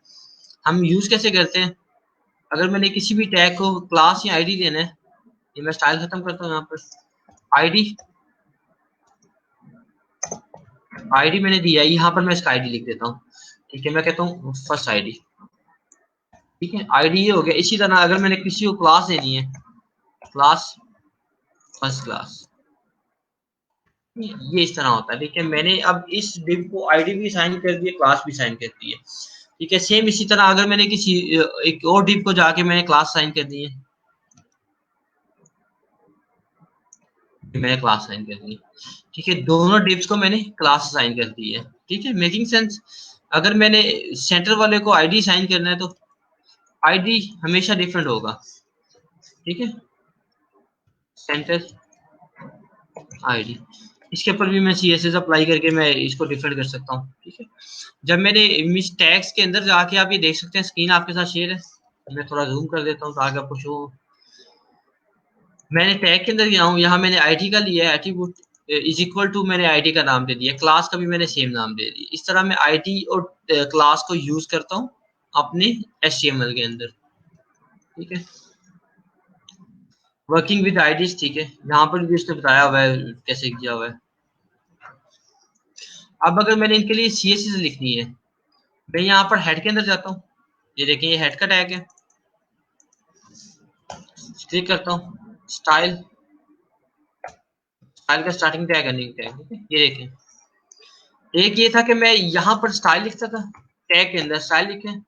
A: हम यूज कैसे करते हैं, अगर मैंने किसी भी टैग को क्लास या आईडी देना है, ये मैं स्टाइल खत्म करता हूँ, यहाँ पर आईडी आईडी मैंने दिया है, यहाँ पर मैं इसका आईडी लिख देता हूँ, ठीक है। मैं कहता हूँ फर्स्ट आईडी, ठीक है, आईडी ये हो गया। इसी तरह अगर मैंने किसी को क्लास देनी है, क्लास फर्स्ट क्लास, ये इस तरह होता है, ठीक है। मैंने अब इस डिव को आईडी भी साइन कर दी है, क्लास भी साइन कर दी है, ठीक है। सेम इसी तरह अगर मैंने किसी एक और डिव को जाके मैंने क्लास साइन कर दी है, मैंने क्लास साइन कर दी, ठीक है। दोनों डिव्स को मैंने क्लास साइन कर दी है, ठीक है, मेकिंग सेंस। अगर मैंने सेंटर वाले को आईडी साइन करना है तो आईडी हमेशा डिफरेंट होगा, ठीक है, सेंटर आईडी। इसके ऊपर भी मैं सीएसएस अप्लाई करके मैं इसको डिफरेंट कर सकता हूँ, ठीक है। जब मैंने मिस टैग्स के अंदर जाके आप ये देख सकते हैं, स्क्रीन आपके साथ शेयर है, मैं थोड़ा जूम कर देता हूँ ताकि आपको शो। मैंने टैग के अंदर गया हूँ, यहाँ मैंने आईडी का लिया है, एट्रीब्यूट इज इक्वल टू मैंने आईडी का नाम दे दिया, क्लास का भी मैंने सेम नाम दे दिया। इस तरह मैं आईडी और क्लास को यूज करता हूँ अपने HTML के अंदर, ठीक है। वर्किंग विद आईडीज, ठीक है, यहाँ पर भी उसने बताया हुआ है कैसे किया हुआ है। अब अगर मैंने इनके लिए CSS लिखनी है, मैं यहाँ पर हेड के अंदर जाता हूँ, ये देखिए ये हेड का टैग है, क्लिक करता हूँ, स्टाइल, स्टाइल का स्टार्टिंग टैग है, नहीं टैग, ठीक है। ये देखें, एक ये था कि मैं यहाँ पर स्टाइल लिखता था, टैग के अंदर स्टाइल लिखे,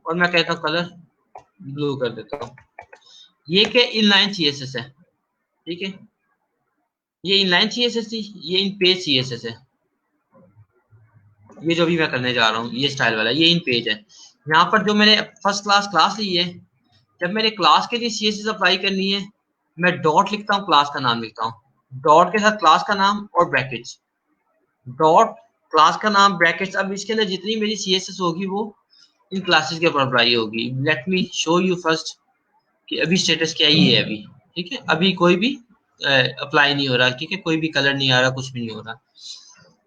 A: और मैं कहता हूँ कलर ब्लू कर देता हूँ। ये क्या इनलाइन CSS है, ठीक है, ये इनलाइन CSS थी, ये इन पेज CSS है। ये जो भी मैं करने जा रहा हूँ ये स्टाइल वाला, ये इन पेज है। यहाँ पर जो मैंने फर्स्ट क्लास क्लास ली है, जब मैंने क्लास के लिए CSS अप्लाई करनी है, मैं डॉट लिखता हूँ, क्लास का नाम लिखता हूँ, डॉट के साथ क्लास का नाम और ब्रैकेट्स, डॉट क्लास का नाम ब्रैकेट्स। अब इसके अंदर जितनी मेरी CSS होगी वो इन क्लासेस के ऊपर अप्लाई होगी। Let me show you first कि अभी स्टेटस क्या ही है अभी, ठीक है, अभी कोई भी अप्लाई नहीं हो रहा, ठीक है, कोई भी कलर नहीं आ रहा, कुछ भी नहीं हो रहा।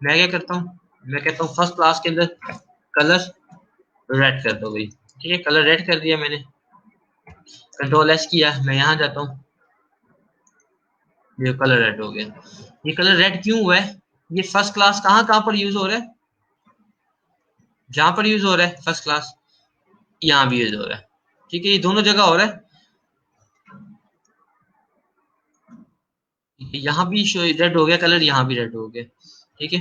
A: मैं क्या करता हूँ, मैं कहता हूँ फर्स्ट क्लास के अंदर कलर रेड कर दो भाई, ठीक है, कलर रेड कर दिया मैंने, Ctrl+S किया, मैं यहाँ जाता हूँ, ये कलर रेड हो गया। ये कलर रेड क्यों हुआ है? ये फर्स्ट क्लास कहाँ कहाँ पर यूज हो रहा है? जहां पर यूज हो रहा है फर्स्ट क्लास, यहाँ भी यूज हो रहा है, ठीक है, ये दोनों जगह हो रहा है। यहाँ भी रेड हो गया कलर, यहाँ भी रेड हो गया, ठीक है।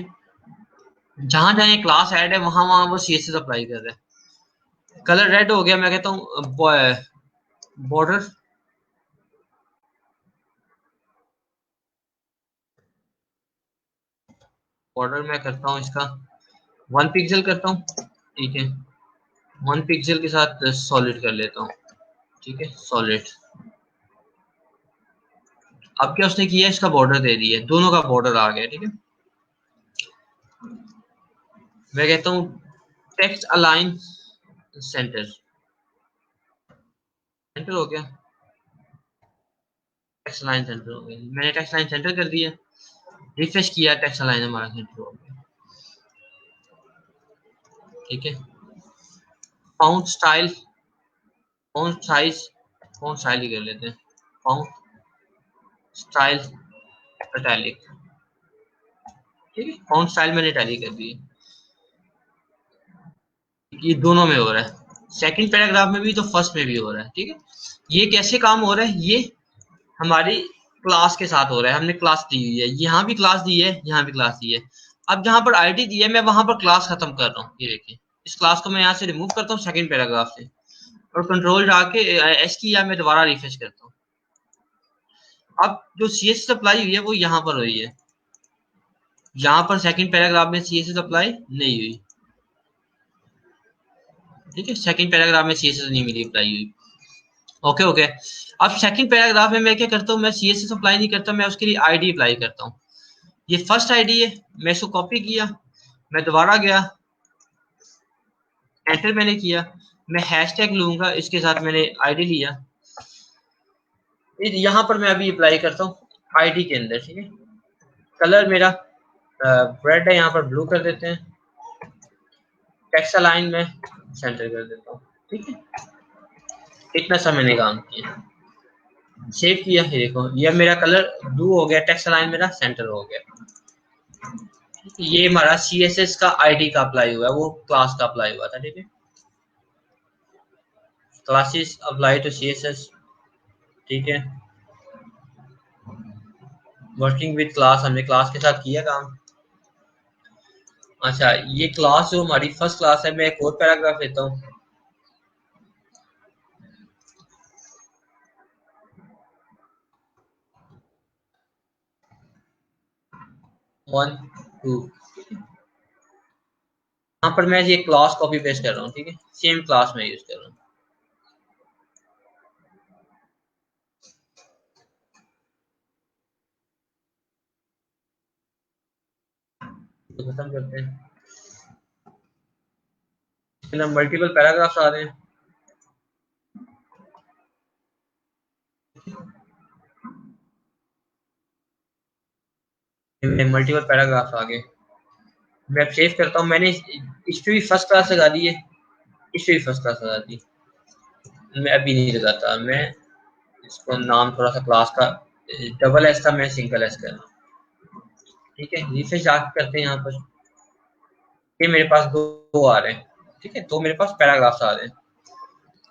A: जहां जहां क्लास ऐड है वहां वहां वो CSS अप्लाई कर रहा है। कलर रेड हो गया, मैं कहता हूँ बॉर्डर, बॉर्डर मैं करता हूँ इसका 1 पिक्सल करता हूँ, ठीक है, 1 पिक्सल के साथ सॉलिड कर लेता हूँ, ठीक है, सॉलिड। अब क्या उसने किया, इसका बॉर्डर दे दिया, दोनों का बॉर्डर आ गया, ठीक है। मैं कहता हूँ टेक्स्ट अलाइन सेंटर, सेंटर हो गया, टेक्स्ट अलाइन सेंटर हो गया, मैंने टेक्स्ट अलाइन सेंटर कर दिया, रिफ्रेश किया, टेक्स्ट अलाइन हमारा सेंटर हो गया, ठीक है। Font style, font size, font style ही कर लेते हैं, फाउंट स्टाइल इटैलिक, ठीक है, फाउंट स्टाइल मैंने इटैलिक कर दी, ये दोनों में हो रहा है, सेकंड पैराग्राफ में भी तो फर्स्ट में भी हो रहा है, ठीक है। ये कैसे काम हो रहा है, ये हमारी क्लास के साथ हो रहा है, हमने क्लास दी हुई है, यहाँ भी क्लास दी है, यहाँ भी क्लास दी है। अब जहां पर आईडी दी है मैं वहां पर क्लास खत्म कर रहा हूँ, ये देखिए, इस क्लास को मैं यहाँ से रिमूव करता हूँ सेकंड पैराग्राफ से, और कंट्रोल जाके एस की या मैं दोबारा रिफ्रेश करता हूँ। अब जो CSS अप्लाई हुई है वो यहाँ पर हुई है, यहाँ पर सेकंड पैराग्राफ में CSS अप्लाई नहीं हुई, ठीक है, सेकंड पैराग्राफ में CSS नहीं मिली अप्लाई हुई। Okay okay. अब सेकंड पैराग्राफ में मैं क्या करता हूँ, मैं CSS अप्लाई नहीं करता, मैं उसके लिए आईडी अप्लाई करता हूँ। ये फर्स्ट आईडी है, मैं इसको कॉपी किया, मैं दोबारा गया, एंटर मैंने किया, मैं हैशटैग लूंगा, इसके साथ मैंने आईडी लिया, यहाँ पर मैं अभी अप्लाई करता हूँ आईडी के अंदर, ठीक है। कलर मेरा रेड है, यहाँ पर ब्लू कर देते हैं, टेक्स्ट लाइन में सेंटर कर देता हूँ, ठीक है। इतना सा मैंने काम किया, सेव किया, ये देखो ये मेरा कलर ब्लू हो गया, टेक्स्ट लाइन मेरा सेंटर हो गया। ये हमारा CSS का आईडी का अप्लाई हुआ है, वो क्लास का अप्लाई हुआ था, ठीक है, क्लासेस अप्लाई टू CSS, ठीक है। वर्किंग विद क्लास, हमने क्लास के साथ किया काम। अच्छा, ये क्लास जो हमारी फर्स्ट क्लास है, मैं एक और पैराग्राफ लेता हूँ, 1 2, यहाँ पर मैं ये क्लास कॉपी पेस्ट कर रहा हूँ, ठीक है, सेम क्लास में यूज कर रहा हूँ। तो खत्म करते हैं, इसके अंदर मल्टीपल पैराग्राफ्स आ रहे हैं, मल्टीपल पैराग्राफ्स आ गए। मैं सेव करता हूँ, मैंने इस पे भी फर्स्ट क्लास लगा दी है, इस पे भी फर्स्ट क्लास आ जाती। मैं अभी नहीं लगाता, मैं इसको नाम थोड़ा सा क्लास का डबल एस था, मैं सिंगल एस कर रहा हूँ। ठीक है, रिफ्रेश करते हैं यहाँ पर, ये मेरे पास दो आ रहे हैं। ठीक है, तो मेरे पास पैराग्राफ्स आ रहे हैं।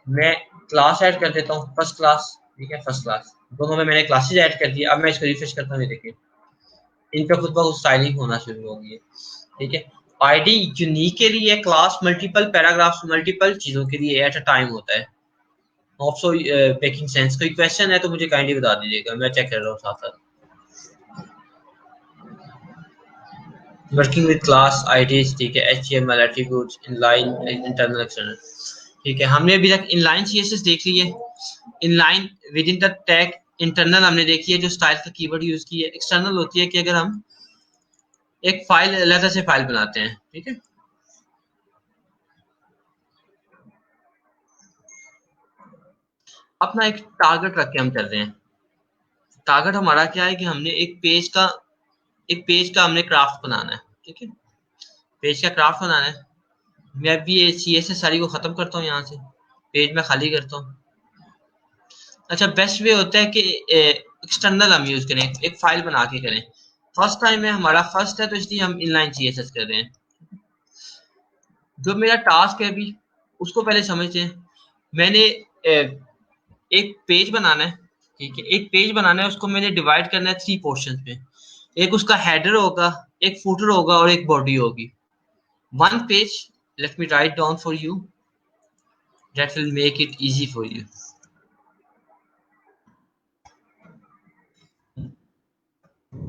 A: मैं क्लास ऐड कर देता हूँ, फर्स्ट क्लास। ठीक है, फर्स्ट क्लास दोनों में मैंने क्लासेज ऐड कर दिया। अब मैं इसको रिफ्रेश करता हूँ, देखिए इन पे खुद ब खुद स्टाइलिंग होना शुरू हो गई है। ठीक है, आईडी यूनिक के लिए क्लास मल्टीपल पैराग्राफ्स मल्टीपल चीजों के लिए एट अ टाइम होता है। Also making sense. कोई क्वेश्चन है तो मुझे काइंडली बता दीजिएगा, मैं चेक कर रहा हूँ साथ साथ। वर्किंग विद क्लास आईडीज, ठीक है, HTML attributes, inline, internal external. ठीक है, हमने अभी तक इनलाइन सीएसएस देख ली है। Inline with in the tag internal हमने देखी है, जो स्टाइल का कीवर्ड यूज की है। एक्सटर्नल होती है कि अगर हम एक फाइल अलग से फाइल बनाते हैं। ठीक है, अपना एक टारगेट रख के हम चल रहे हैं। टारगेट हमारा क्या है कि हमने एक पेज का हमने क्राफ्ट बनाना है। ठीक है, पेज का क्राफ्ट बनाना है। मैं अभी ये सीएसएस सारी को खत्म करता हूँ, यहाँ से पेज में खाली करता हूँ। अच्छा, बेस्ट वे होता है कि एक्सटर्नल हम यूज करें, एक फाइल बना के करें। फर्स्ट टाइम है हमारा, फर्स्ट है तो इसलिए हम इनलाइन सीएसएस कर रहे हैं। जो मेरा टास्क है अभी, उसको पहले समझते हैं। मैंने एक पेज बनाना है। ठीक है, एक पेज बनाना है, उसको मैंने डिवाइड करना है 3 पोर्शंस में। एक उसका हेडर होगा, एक फुटर होगा और एक बॉडी होगी। One page, let me write down for you, that will make it easy for you.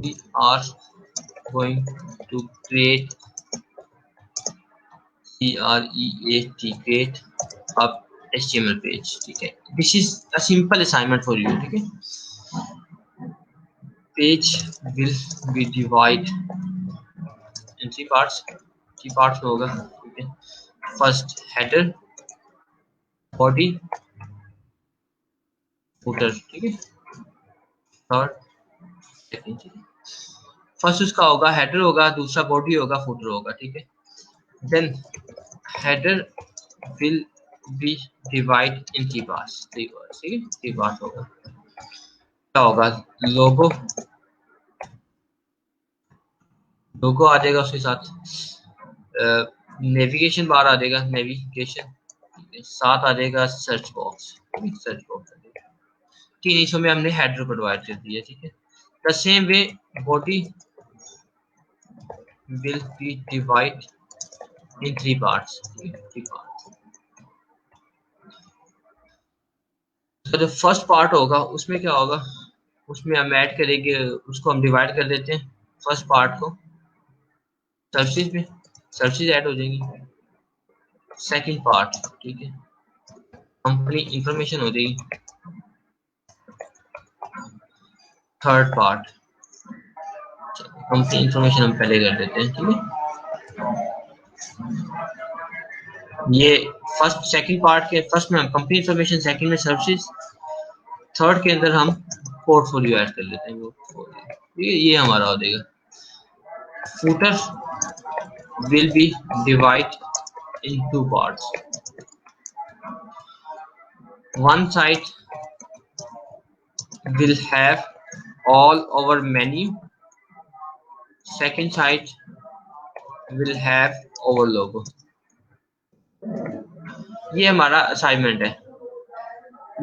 A: We are going to create create a HTML page. ठीक है, this is a simple assignment for you. ठीक है, page will be divided in 3 parts. 3 parts में होगा। ठीक है, फर्स्ट हेडर, बॉडी, फुटर। ठीक है, थर्ड, सेकंड। ठीक है, फर्स्ट उसका होगा हेडर होगा, दूसरा बॉडी होगा, फुटर होगा। ठीक है, then header will be divided in 3 parts। 3 parts, ठीक है, 3 parts होगा। क्या होगा, लोगो, लोगो आ जाएगा, उसके साथ नेविगेशन बार आ जाएगा, नेविगेशन। साथ आ जाएगा सर्च बॉक्स, सर्च बॉक्स। तीन हिस्सों में हमने हेडर को डिवाइड कर दिया। ठीक है, the same way body will be divide in 3 parts. 3 parts. तो जो फर्स्ट पार्ट होगा उसमें क्या होगा, उसमें हम ऐड करेंगे, उसको हम डिवाइड कर देते हैं फर्स्ट पार्ट को सर्चेज में, सर्चेज ऐड हो जाएंगी। सेकंड पार्ट, ठीक है, कंपनी इंफॉर्मेशन हो जाएगी। थर्ड पार्ट, कंपनी इंफॉर्मेशन हम पहले कर देते हैं। ठीक है, ये फर्स्ट सेकंड पार्ट के, फर्स्ट में हम कंपनी इंफॉर्मेशन, सेकंड में सर्विसेज, थर्ड के अंदर हम पोर्टफोलियो ऐड कर लेते हैं। ठीक है, ये हमारा हो जाएगा। Footer will be divided in 2 parts. One side will have all our menu. Second side will have our logo. ये हमारा असाइनमेंट है,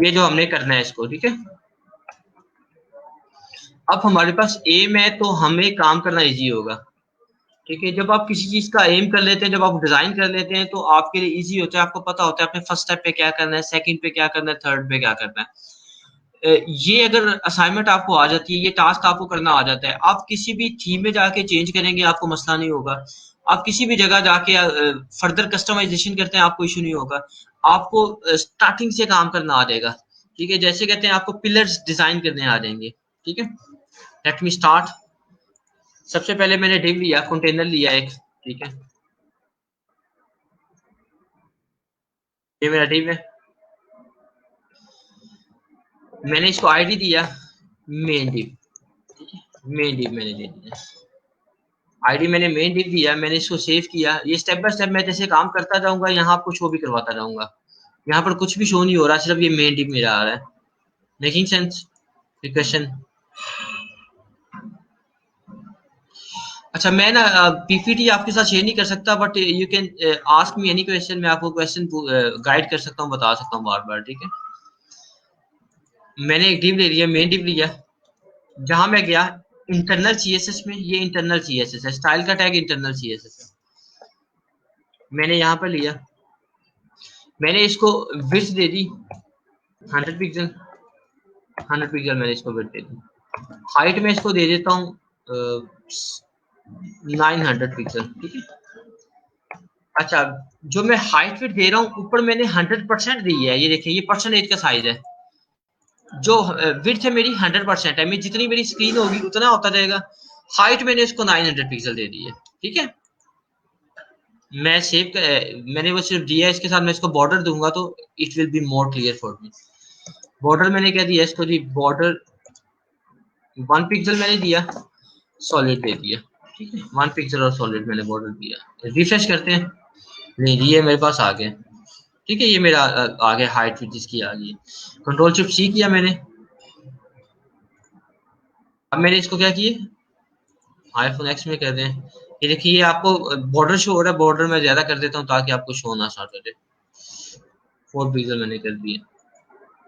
A: ये जो हमने करना है इसको। ठीक है, अब हमारे पास एम है तो हमें काम करना इजी होगा। ठीक है, जब आप किसी चीज का एम कर लेते हैं, जब आप डिजाइन कर लेते हैं, तो आपके लिए इजी होता है, आपको पता होता है आपने फर्स्ट स्टेप पे क्या करना है, सेकंड पे क्या करना है, थर्ड पे क्या करना है। ये अगर असाइनमेंट आपको आ जाती है, ये टास्क आपको करना आ जाता है, आप किसी भी थीम में जाके चेंज करेंगे, आपको मसला नहीं होगा। आप किसी भी जगह जाके फर्दर कस्टमाइजेशन करते हैं, आपको इशू नहीं होगा। आपको स्टार्टिंग से काम करना आ जाएगा। ठीक है, जैसे कहते हैं आपको पिलर्स डिजाइन करने आ जाएंगे। ठीक है, लेट मी स्टार्ट। सबसे पहले मैंने डिव लिया, कंटेनर लिया एक। ठीक है, ये मेरा डिव है, मैंने इसको आईडी दिया मेन डिव। ठीक है, मेन डिव मैंने दे दिया। आईडी मैंने मेन डिव दिया, मैंने इसको सेव किया। ये स्टेप बाय स्टेप मैं जैसे काम करता जाऊंगा, यहाँ आपको शो भी करवाता जाऊंगा। यहाँ पर कुछ भी शो नहीं हो रहा, सिर्फ ये मेन डिव मेरा आ रहा है। Making sense? क्वेश्चन? अच्छा, मैं ना पीपीटी आपके साथ शेयर नहीं कर सकता, but you can ask me any question. मैं आपको क्वेश्चन गाइड कर सकता हूँ, बता सकता हूँ बार बार, ठीक है। मैंने एक डिव ले लिया, मेन डिव लिया। जहां मैं गया इंटरनल सीएसएस में, ये इंटरनल सीएसएस है, स्टाइल का टैग इंटरनल सीएसएस है। मैंने यहाँ पर लिया, मैंने इसको विड्थ दे दी 100 पिक्सल, 100 पिक्सल मैंने इसको विड्थ दे दी। हाइट में इसको दे देता हूँ 900 पिक्सल, ठीक है। अच्छा, जो मैं हाइट विड्थ दे रहा हूँ, ऊपर मैंने 100% दी है। ये देखिए, ये परसेंटेज का साइज है। जो विड्थ है मेरी 100% है, मैं जितनी मेरी स्क्रीन होगी उतना होता जाएगा। हाइट मैंने इसको 900 पिक्सल दे दी है, ठीक है। मैं सेव मैंने वो सिर्फ दिया है, इसके साथ मैं इसको बॉर्डर दूंगा तो it will be more clear for me. Border मैंने क्या दिया इसको जी, बॉर्डर 1 पिक्सल मैंने दिया, सॉलिड दे दिया, ठीक है। 1 पिक्सल और सॉलिड मैंने बॉर्डर दिया। रिफ्रेश करते हैं, नहीं ये मेरे पास आ गया, ठीक है। ये मेरा आ गया, हाइट जिसकी आ गई। कंट्रोल शिफ्ट सी किया मैंने। अब मैंने इसको क्या किया, आईफोन एक्स में कर दें। ये देखिए, ये आपको बॉर्डर शो हो रहा है। बॉर्डर मैं ज्यादा कर देता हूँ ताकि आपको शो ना स्टार्ट हो जाए। 4 पिक्सल मैंने कर दिया,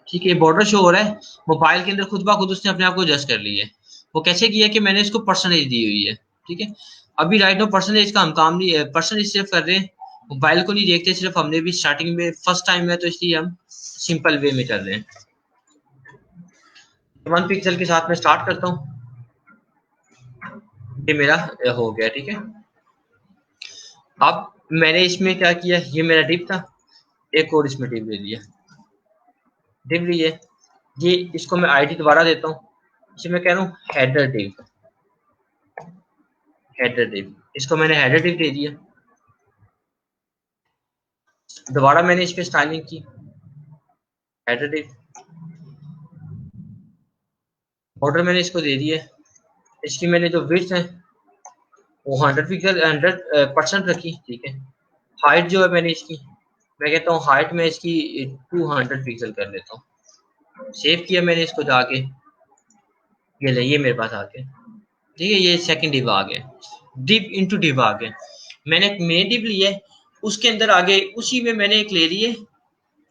A: ठीक है। बॉर्डर शो हो रहा है, मोबाइल के अंदर खुद ब खुद उसने अपने आप को एडजस्ट कर लिया है। वो कैसे किया कि मैंने इसको परसेंटेज दी हुई है, ठीक है। अभी राइट नो परसेंटेज का हम काम नहीं है, परसेंटेज सिर्फ कर रहे हैं, मोबाइल को नहीं देखते। सिर्फ हमने भी स्टार्टिंग में फर्स्ट टाइम है, तो इसलिए हम सिंपल वे में कर रहे हैं। 1 पिक्सल के साथ में स्टार्ट करता हूँ, ये मेरा हो गया, ठीक है। अब मैंने इसमें क्या किया, ये मेरा डिप था, एक और इसमें डिप ले लिया, डिप लिए। ये इसको मैं आईडी दोबारा देता हूँ, इसे मैं कह रहा हूँ हेडर डिप, हेडर डिप। इसको मैंने हेडर डिप दे दिया। दोबारा मैंने इस पे स्टाइलिंग की, हेडर डिप। बॉर्डर मैंने इसको दे दिया। इसकी मैंने जो विड्थ है वो 100 पिक्सल 100% रखी, ठीक है। हाइट जो है मैंने इसकी, मैं कहता हूँ हाइट में इसकी 200 पिक्सल कर लेता हूँ। सेव किया मैंने इसको जाके, ये ले, ये मेरे पास आ गया, ठीक है। ये सेकंड डिव आ गया, डिव इनटू डिव आ गया। मैंने एक मेन डिव लिया है, उसके अंदर आगे उसी में मैंने एक ले लिए,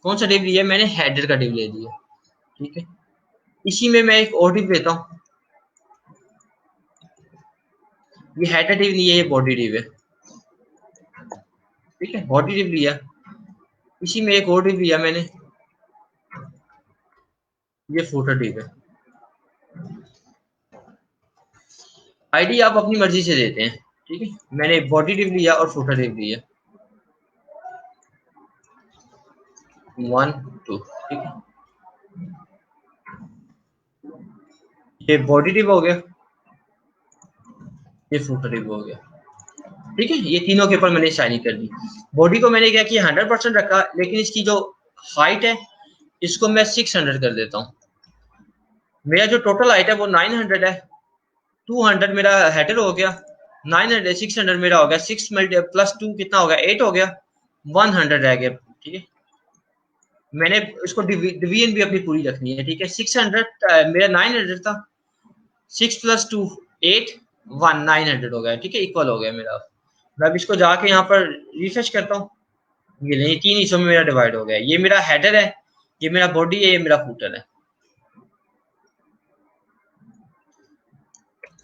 A: कौन सा डिव लिया, मैंने हेडर का डिव ले लिया, ठीक है। इसी में मैं एक और डिव लेता हूँ, ये हेडर डिव नहीं है, ये बॉडी डिव है, ठीक है। बॉडी डिव लिया, इसी में एक और डिव लिया मैंने, ये फुटर डिव है। आईडी आप अपनी मर्जी से देते हैं, ठीक है। मैंने बॉडी डिव लिया और फुटर डिव लिया, 1 2, ठीक है। ये बॉडी डिव हो गया, ये फुटर डिव हो गया, ठीक है। ये तीनों के ऊपर मैंने शाइनिंग कर दी। बॉडी को मैंने क्या किया, 100% रखा, लेकिन इसकी जो हाइट है इसको मैं 600 कर देता हूँ। मेरा जो टोटल हाइट है वो 900 है, 200 मेरा हेडर हो गया, 900 600 मेरा हो गया, 6 प्लस 2 कितना हो गया, 8 हो गया, 100 रह गया, ठीक है। मैंने इसको डिवीजन भी अपनी पूरी रखनी है, ठीक है। 600 मेरा 900 था, 6 प्लस 2 8, 1 900 हो गया, ठीक है, इक्वल हो गया मेरा। मैं अब इसको जाके यहाँ पर रिफ्रेश करता हूँ, ये नहीं, 3 हिस्सों में मेरा डिवाइड हो गया। ये मेरा हेडर है, ये मेरा बॉडी है, ये मेरा फूटर है,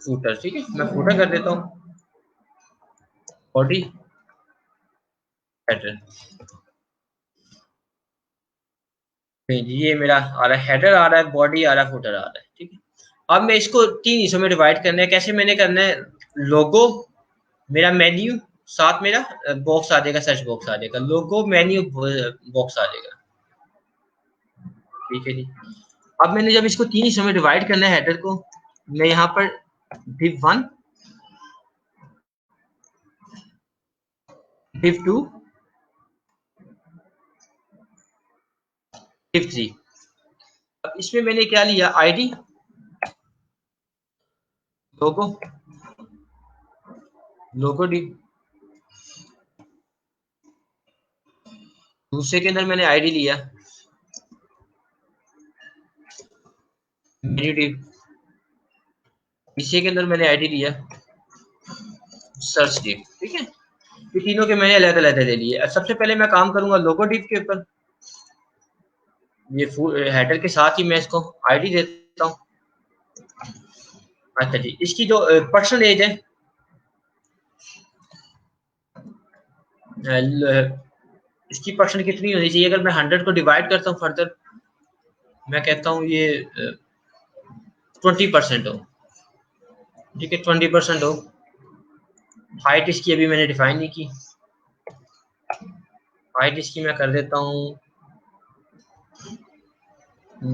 A: फूटर, ठीक है। मैं फूटर कर देता हूँ, बॉडी हेडर, ये मेरा आ रहा है, हेडर आ रहा है, बॉडी आ रहा है, फुटर आ रहा है, ठीक है। अब मैं इसको 3 हिस्सों में डिवाइड करना है। कैसे मैंने करना है, लोगो, मेरा मेन्यू, साथ मेरा बॉक्स आ जाएगा, सर्च बॉक्स आ जाएगा, लोगो मेन्यू बॉक्स आ जाएगा, ठीक है जी। अब मैंने जब इसको 3 हिस्सों में डिवाइड करना है हेडर को, मैं यहाँ पर div 1, div 2, div 3। अब इसमें मैंने क्या लिया, आईडी, लोगो, लोगो डिव, दूसरे के अंदर मैंने आईडी लिया मेन्यू डिव, तीसरे के अंदर मैंने आईडी लिया सर्च डिव। ठीक है, ये तीनों के मैंने अलग अलग ले लिए। सबसे पहले मैं काम करूंगा लोगो डिव के ऊपर। ये हेडर के साथ ही मैं इसको आईडी देता हूँ। अच्छा जी, इसकी जो पर्सनल एज है, इसकी पर्सनल कितनी होनी चाहिए? अगर मैं 100 को डिवाइड करता हूँ फर्दर, मैं कहता हूँ ये 20% हो। ठीक है, 20% हो। हाइट इसकी अभी मैंने डिफाइन नहीं की, हाइट इसकी मैं कर देता हूँ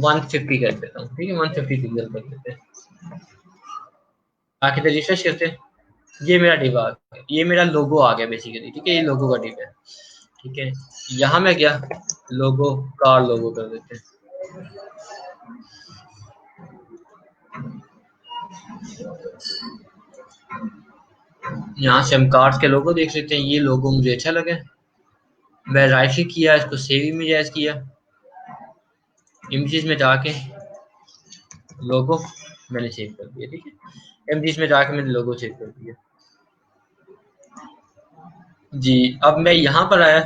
A: 150 कर देता हूँ। ठीक है, 150 पिक्सल कर देते हैं। आखिर रजिस्टर करते हैं। ये मेरा डिव आ गया, ये मेरा लोगो आ गया बेसिकली। ठीक है, ये लोगो का डिव है। ठीक है, यहाँ मैं गया लोगो, कार लोगो कर देते हैं। यहाँ से हम कार्स के लोगो देख सकते हैं। ये लोगो मुझे अच्छा लगा, मैं राइट क्लिक किया, इसको सेव इमेज किया, इमेजेस में जाके लोगो मैंने सेव कर दिया। ठीक है, इमेजेस में जाके मैंने लोगो सेव कर दिया जी। अब मैं यहाँ पर आया,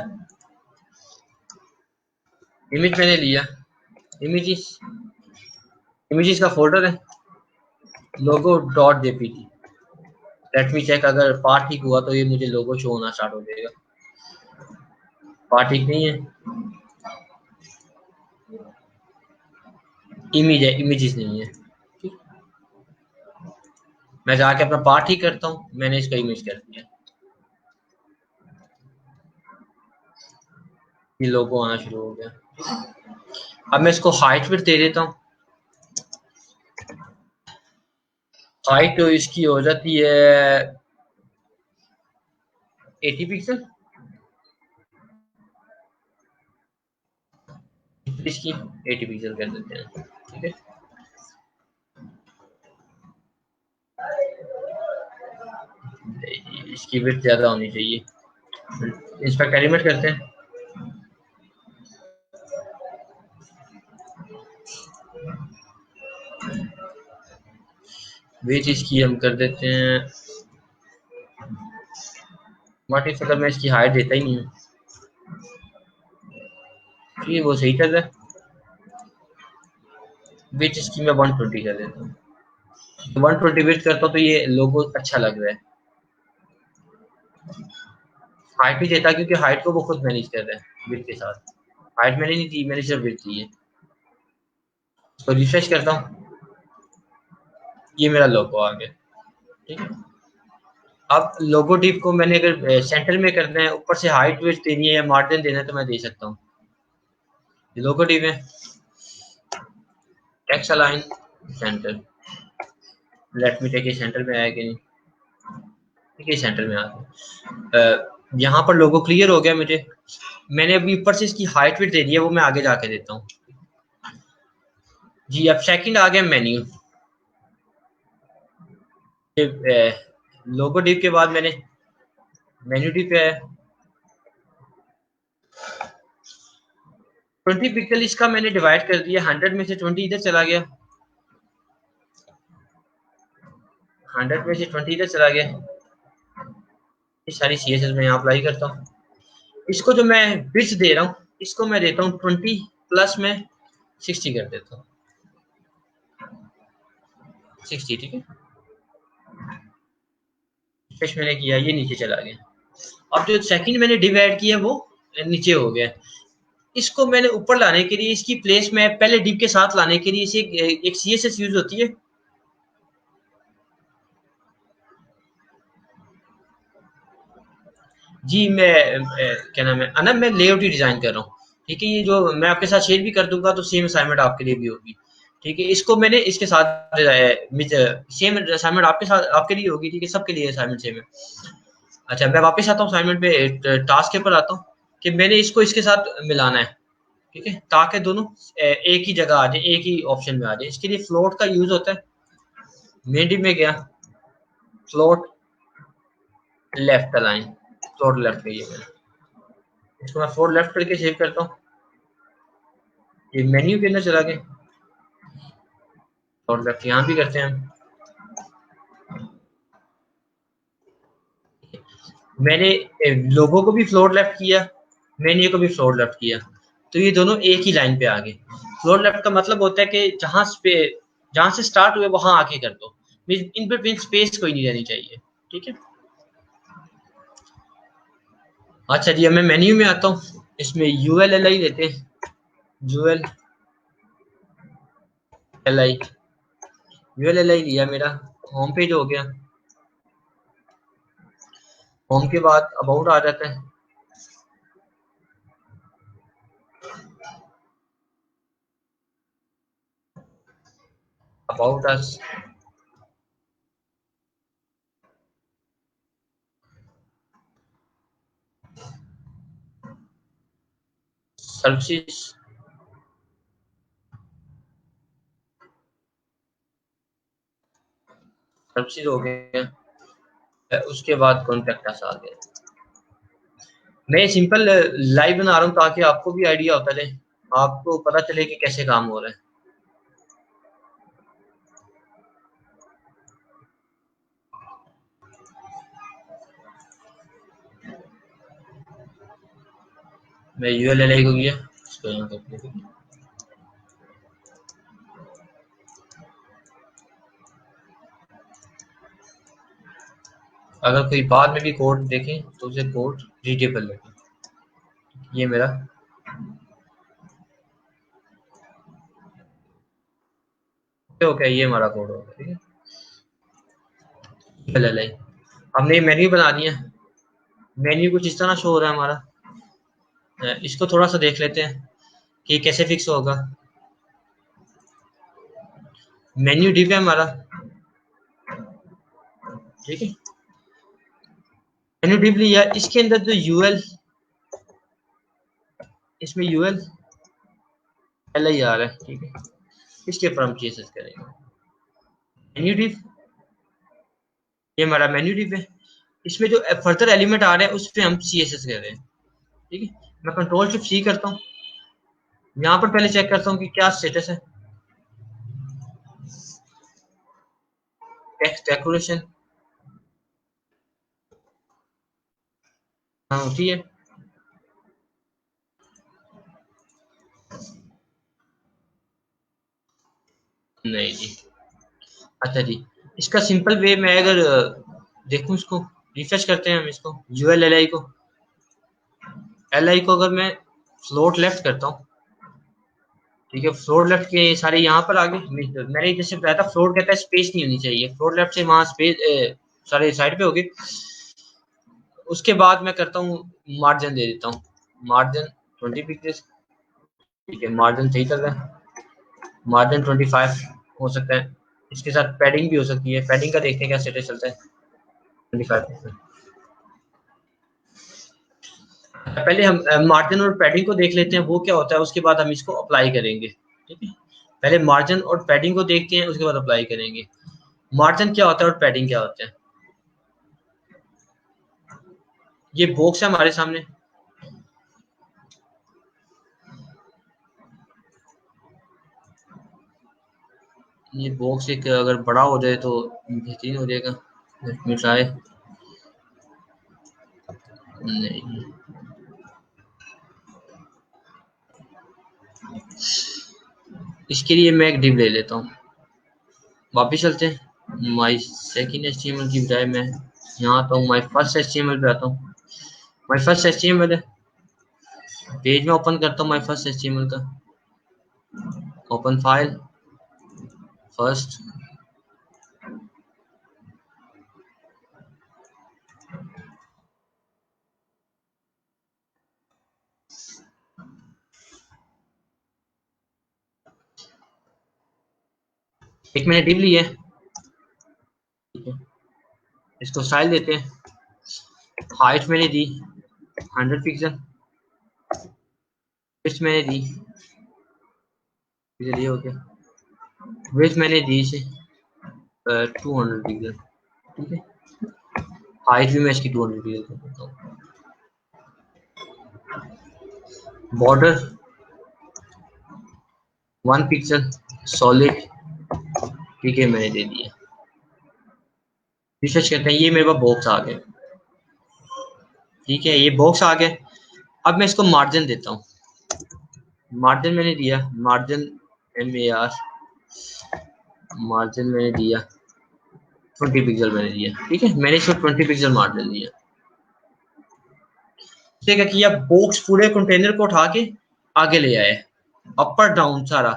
A: इमेज मैंने लिया, इमेजेस, इमेजेस का फोल्डर है logo dot JPG. Let me check, अगर पार्ट ठीक हुआ तो ये मुझे लोगो शो होना स्टार्ट हो जाएगा। पार्ट ठीक नहीं है, इमेज है, इमेजेस नहीं है। ठीक, मैं जाके अपना पार्ट ठीक करता हूँ, मैंने इसका इमेज कर दिया, ये लोगो आना शुरू हो गया। अब मैं इसको हाइट भी दे देता हूँ। हाइट तो इसकी हो जाती है 80 पिक्सल, इसकी 80 पिक्सल कर देते हैं। ठीक है, इसकी विड्थ ज्यादा होनी चाहिए। इंस्पेक्ट एलिमेंट करते हैं, वे चीज की हम कर देते हैं। व्हाट इफ अगर मैं इसकी हाइट देता ही नहीं हूँ? ठीक है, वो सही कर रहा है। वे चीज की मैं 120 कर देता हूँ, 120 वेट करता हूँ तो ये लोगो अच्छा लग रहा है। हाइट भी देता क्योंकि हाइट को वो खुद मैनेज कर रहा है विड्थ के साथ। हाइट मैंने नहीं दी, मैंने सिर्फ विड्थ दी है। तो रिफ्रेश करता हूँ, ये मेरा लोगो आ गया। ठीक है, अब लोगो टिप को मैंने अगर सेंटर में करना है, ऊपर से हाइट विड्थ देनी है या मार्जिन देना है तो मैं दे सकता हूँ। ये लोगो टिप है, text align center, let me take, ये सेंटर में आया कि नहीं? ठीक है, सेंटर में आ गया। यहाँ पर लोगो क्लियर हो गया मुझे। मैंने अभी ऊपर से इसकी हाइट विड्थ दे दी है, वो मैं आगे जाके देता हूँ जी। अब सेकंड आ गया मेन्यू। लोगो डिप के बाद मैंने मेन्यू डिप है 20 पिक्सल, इसका मैंने डिवाइड कर दिया। 100 में से 20 इधर चला गया, 100 में से 20 इधर चला गया। ये सारी CSS में यहाँ अप्लाई करता हूँ। इसको जो मैं बिट्स दे रहा हूँ, इसको मैं देता हूँ 20 प्लस में 60 कर देता हूँ, 60। ठीक है, फिश मैंने किया, ये नीचे चला गया। अब जो सेकंड मैंने डिवाइड किया वो नीचे हो गया। इसको मैंने ऊपर लाने के लिए, इसकी प्लेस में पहले डिप के साथ लाने के लिए इसे एक CSS यूज होती है। जी मैं क्या नाम है अनब, मैं लेआउट ही डिजाइन कर रहा हूँ। ठीक है, ये जो मैं आपके साथ शेयर भी कर दूंगा तो सेम असाइनमेंट आपके लिए भी होगी। ठीक है, इसको मैंने इसके साथ सेम असाइनमेंट आपके साथ आपके लिए होगी। ठीक है, सबके लिए असाइनमेंट सेम है। अच्छा, मैं वापस आता हूँ असाइनमेंट पे, टास्क के ऊपर आता हूँ कि मैंने इसको इसके साथ मिलाना है। ठीक है, ताकि दोनों एक ही जगह आ जाए, एक ही ऑप्शन में आ जाए। इसके लिए फ्लोट का यूज होता है। मेन डिप में गया, float left align, floor left पे ये मेरा, इसको मैं फ्लोर लेफ्ट करके सेव करता हूँ। ये मेन्यू के अंदर चला गया, फ्लोर लेफ्ट यहाँ भी करते हैं हम। मैंने लोगो को भी फ्लोर लेफ्ट किया, मेन्यू को भी फ्लोर लेफ्ट किया, तो ये दोनों एक ही लाइन पे आ गए। फ्लोर लेफ्ट का मतलब होता है कि जहां से स्टार्ट हुए वहां आके कर दो, इन बिटवीन स्पेस कोई नहीं रहनी चाहिए, ठीक है। अच्छा जी, अब मैं मेन्यू में आता हूँ, इसमें ULLI लेते हैं, ULLI लिया, मेरा होम पेज हो गया। होम के बाद अबाउट आ जाता है, अबाउट अस, सर्विसेज, हो गया, उसके बाद कॉन्टेक्ट अस आ गया। मैं सिंपल लाइव बना रहा हूँ ताकि आपको भी आइडिया होता रहे, आपको पता चले कि कैसे काम हो रहा है। मैं ULLI को गया, इसको यहाँ पे, अगर कोई बाद में भी कोड देखें तो उसे कोड रीडेबल लगे। ये मेरा ओके, ये हमारा कोड होगा, ठीक है। ULLI हमने ये मेन्यू बना दिया, मेन्यू कुछ इस तरह शो हो रहा है हमारा। इसको थोड़ा सा देख लेते हैं कि कैसे फिक्स होगा। मेन्यू डिव है हमारा, ठीक है। मेन्यू डिव लिया, इसके अंदर जो UL, इसमें ULLI आ रहा है, ठीक है। इसके ऊपर हम CSS करेंगे। मेन्यू डिव, ये हमारा मेन्यू डिव है, इसमें जो फर्दर एलिमेंट आ रहे हैं उस पर हम CSS कर रहे हैं, ठीक है। मैं Ctrl+C करता हूँ, यहाँ पर पहले चेक करता हूँ कि क्या स्टेटस है। टेक्स्ट डेकोरेशन हाँ होती है, नहीं जी। अच्छा जी, इसका सिंपल वे मैं अगर देखूं, इसको रिफ्रेश करते हैं हम, इसको ULLI को, LI को अगर मैं फ्लोट लेफ्ट करता हूँ, ठीक है, फ्लोट लेफ्ट के सारे यहाँ पर आ गए। मैंने जैसे बताया था, फ्लोट कहता है स्पेस नहीं होनी चाहिए, फ्लोट लेफ्ट से वहाँ स्पेस सारे साइड पे हो गए। उसके बाद मैं करता हूँ, मार्जिन दे देता हूँ, मार्जिन 20 पिक्सेल, ठीक है, मार्जिन सही चल रहा है, मार्जिन 25 हो सकता है, इसके साथ पैडिंग भी हो सकती है, पैडिंग का देखते हैं क्या स्टेटस चलता है। 25%। पहले हम मार्जिन और पैडिंग को देख लेते हैं वो क्या होता है, उसके बाद हम इसको अप्लाई करेंगे, ठीक है। पहले मार्जिन और पैडिंग को देखते हैं, उसके बाद अप्लाई करेंगे। मार्जिन क्या होता है और पैडिंग क्या होता है। ये बॉक्स है हमारे सामने, ये बॉक्स एक अगर बड़ा हो जाए तो बेहतरीन हो जाएगा। लेट मी ट्राई, नहीं, इसके लिए मैं एक डिव ले लेता हूँ। वापिस चलते हैं, माई सेकेंड HTML की बजाय मैं यहाँ आता हूँ, माई फर्स्ट HTML पे आता हूँ। माई फर्स्ट HTML है, पेज में ओपन करता हूँ माई फर्स्ट HTML का, ओपन फाइल, फर्स्ट, एक मैंने डिव ली है, ठीक है। इसको स्टाइल देते हैं, हाइट मैंने दी 100 पिक्सल, विड्थ मैंने दी, ये हो गया, विड्थ मैंने दी इसे 200 पिक्सल, ठीक है। हाइट भी मैं इसकी 200 पिक्सल कर देता हूँ। बॉर्डर 1 पिक्सल सॉलिड, ठीक है मैंने दे दिया। रिसर्च करते हैं, ये मेरे पास बॉक्स आ गए, ठीक है ये बॉक्स आ गए। अब मैं इसको मार्जिन देता हूँ, मार्जिन मैंने दिया, मार्जिन MAR मार्जिन मैंने दिया 20 पिक्सल मैंने दिया, ठीक है मैंने इसको 20 पिक्सल मार्जिन दिया। क्या किया, बॉक्स पूरे कंटेनर को उठा के आगे ले आए, अपर डाउन सारा।